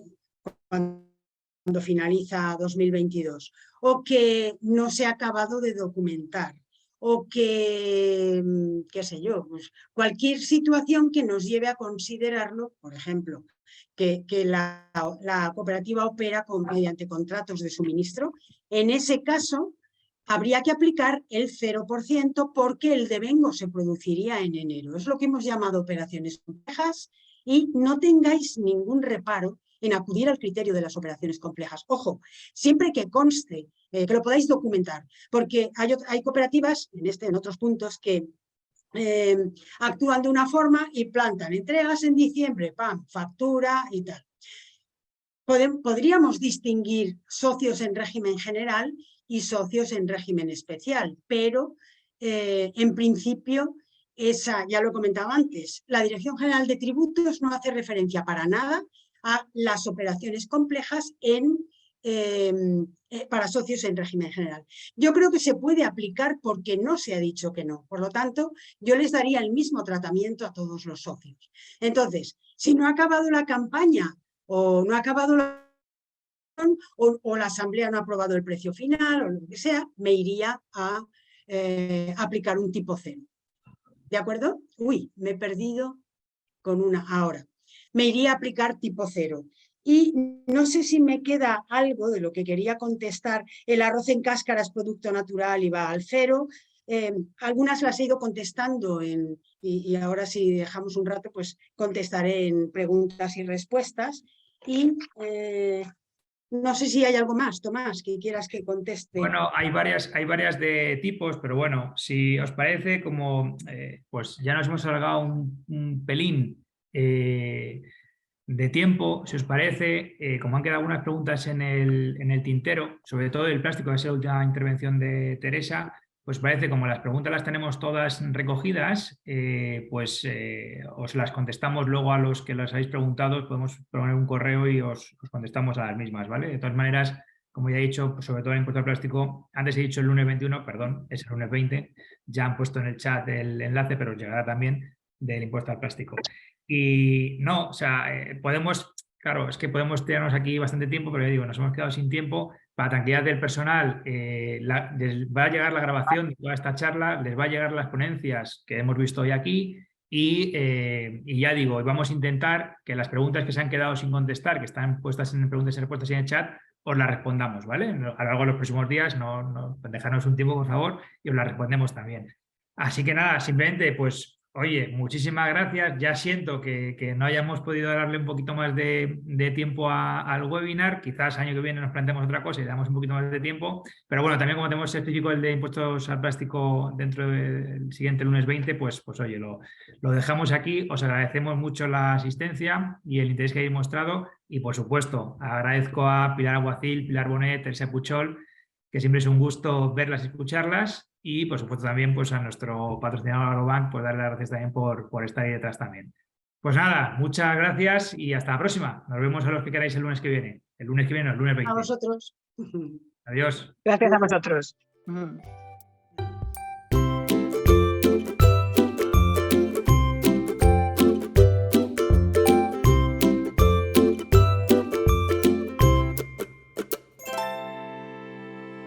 cuando finaliza 2022, o que no se ha acabado de documentar, o que, qué sé yo, pues cualquier situación que nos lleve a considerarlo, por ejemplo, que la cooperativa opera mediante contratos de suministro, en ese caso habría que aplicar el 0% porque el devengo se produciría en enero. Es lo que hemos llamado operaciones complejas y no tengáis ningún reparo en acudir al criterio de las operaciones complejas. Ojo, siempre que conste, que lo podáis documentar, porque hay cooperativas, en otros puntos, que actúan de una forma y plantan entregas en diciembre, ¡pam!, factura y tal. Podríamos distinguir socios en régimen general y socios en régimen especial, pero en principio, ya lo he comentado antes, la Dirección General de Tributos no hace referencia para nada a las operaciones complejas para socios en régimen general. Yo creo que se puede aplicar porque no se ha dicho que no. Por lo tanto, yo les daría el mismo tratamiento a todos los socios. Entonces, si no ha acabado la campaña o no ha acabado o la asamblea no ha aprobado el precio final o lo que sea, me iría a aplicar un tipo cero. ¿De acuerdo? Uy, me he perdido con una ahora. Me iría a aplicar tipo cero. Y no sé si me queda algo de lo que quería contestar. El arroz en cáscara es producto natural y va al cero. Algunas las he ido contestando y ahora si dejamos un rato, pues contestaré en preguntas y respuestas. Y no sé si hay algo más, Tomás, que quieras que conteste. Bueno, hay varias de tipos, pero bueno, si os parece, como pues ya nos hemos alargado un pelín de tiempo, si os parece, como han quedado algunas preguntas en el tintero, sobre todo el plástico, que es la última intervención de Teresa, pues parece como las preguntas las tenemos todas recogidas, os las contestamos luego a los que las habéis preguntado, os podemos poner un correo y os contestamos a las mismas, ¿vale? De todas maneras, como ya he dicho, pues sobre todo el impuesto al plástico, antes he dicho el lunes 21, perdón, es el lunes 20, ya han puesto en el chat el enlace, pero os llegará también del impuesto al plástico. Y no, o sea, claro, es que podemos tirarnos aquí bastante tiempo, pero ya digo, nos hemos quedado sin tiempo. Para tranquilidad del personal, les va a llegar la grabación de toda esta charla, les va a llegar las ponencias que hemos visto hoy aquí y ya digo, vamos a intentar que las preguntas que se han quedado sin contestar, que están puestas en preguntas y respuestas y en el chat, os las respondamos, ¿vale? A lo largo de los próximos días, dejarnos un tiempo, por favor, y os las respondemos también. Así que nada, simplemente, pues, oye, muchísimas gracias. Ya siento que no hayamos podido darle un poquito más de tiempo al webinar. Quizás año que viene nos planteemos otra cosa y le damos un poquito más de tiempo. Pero bueno, también como tenemos específico el de impuestos al plástico dentro del siguiente lunes 20, pues oye, lo dejamos aquí. Os agradecemos mucho la asistencia y el interés que habéis mostrado. Y por supuesto, agradezco a Pilar Aguacil, Pilar Bonet, Teresa Puchol, que siempre es un gusto verlas y escucharlas. Y, por supuesto, también pues, a nuestro patrocinador Agrobank, pues darle las gracias también por estar ahí detrás también. Pues nada, muchas gracias y hasta la próxima. Nos vemos a los que queráis el lunes que viene. El lunes que viene, el lunes 20. A vosotros. Adiós. Gracias a vosotros.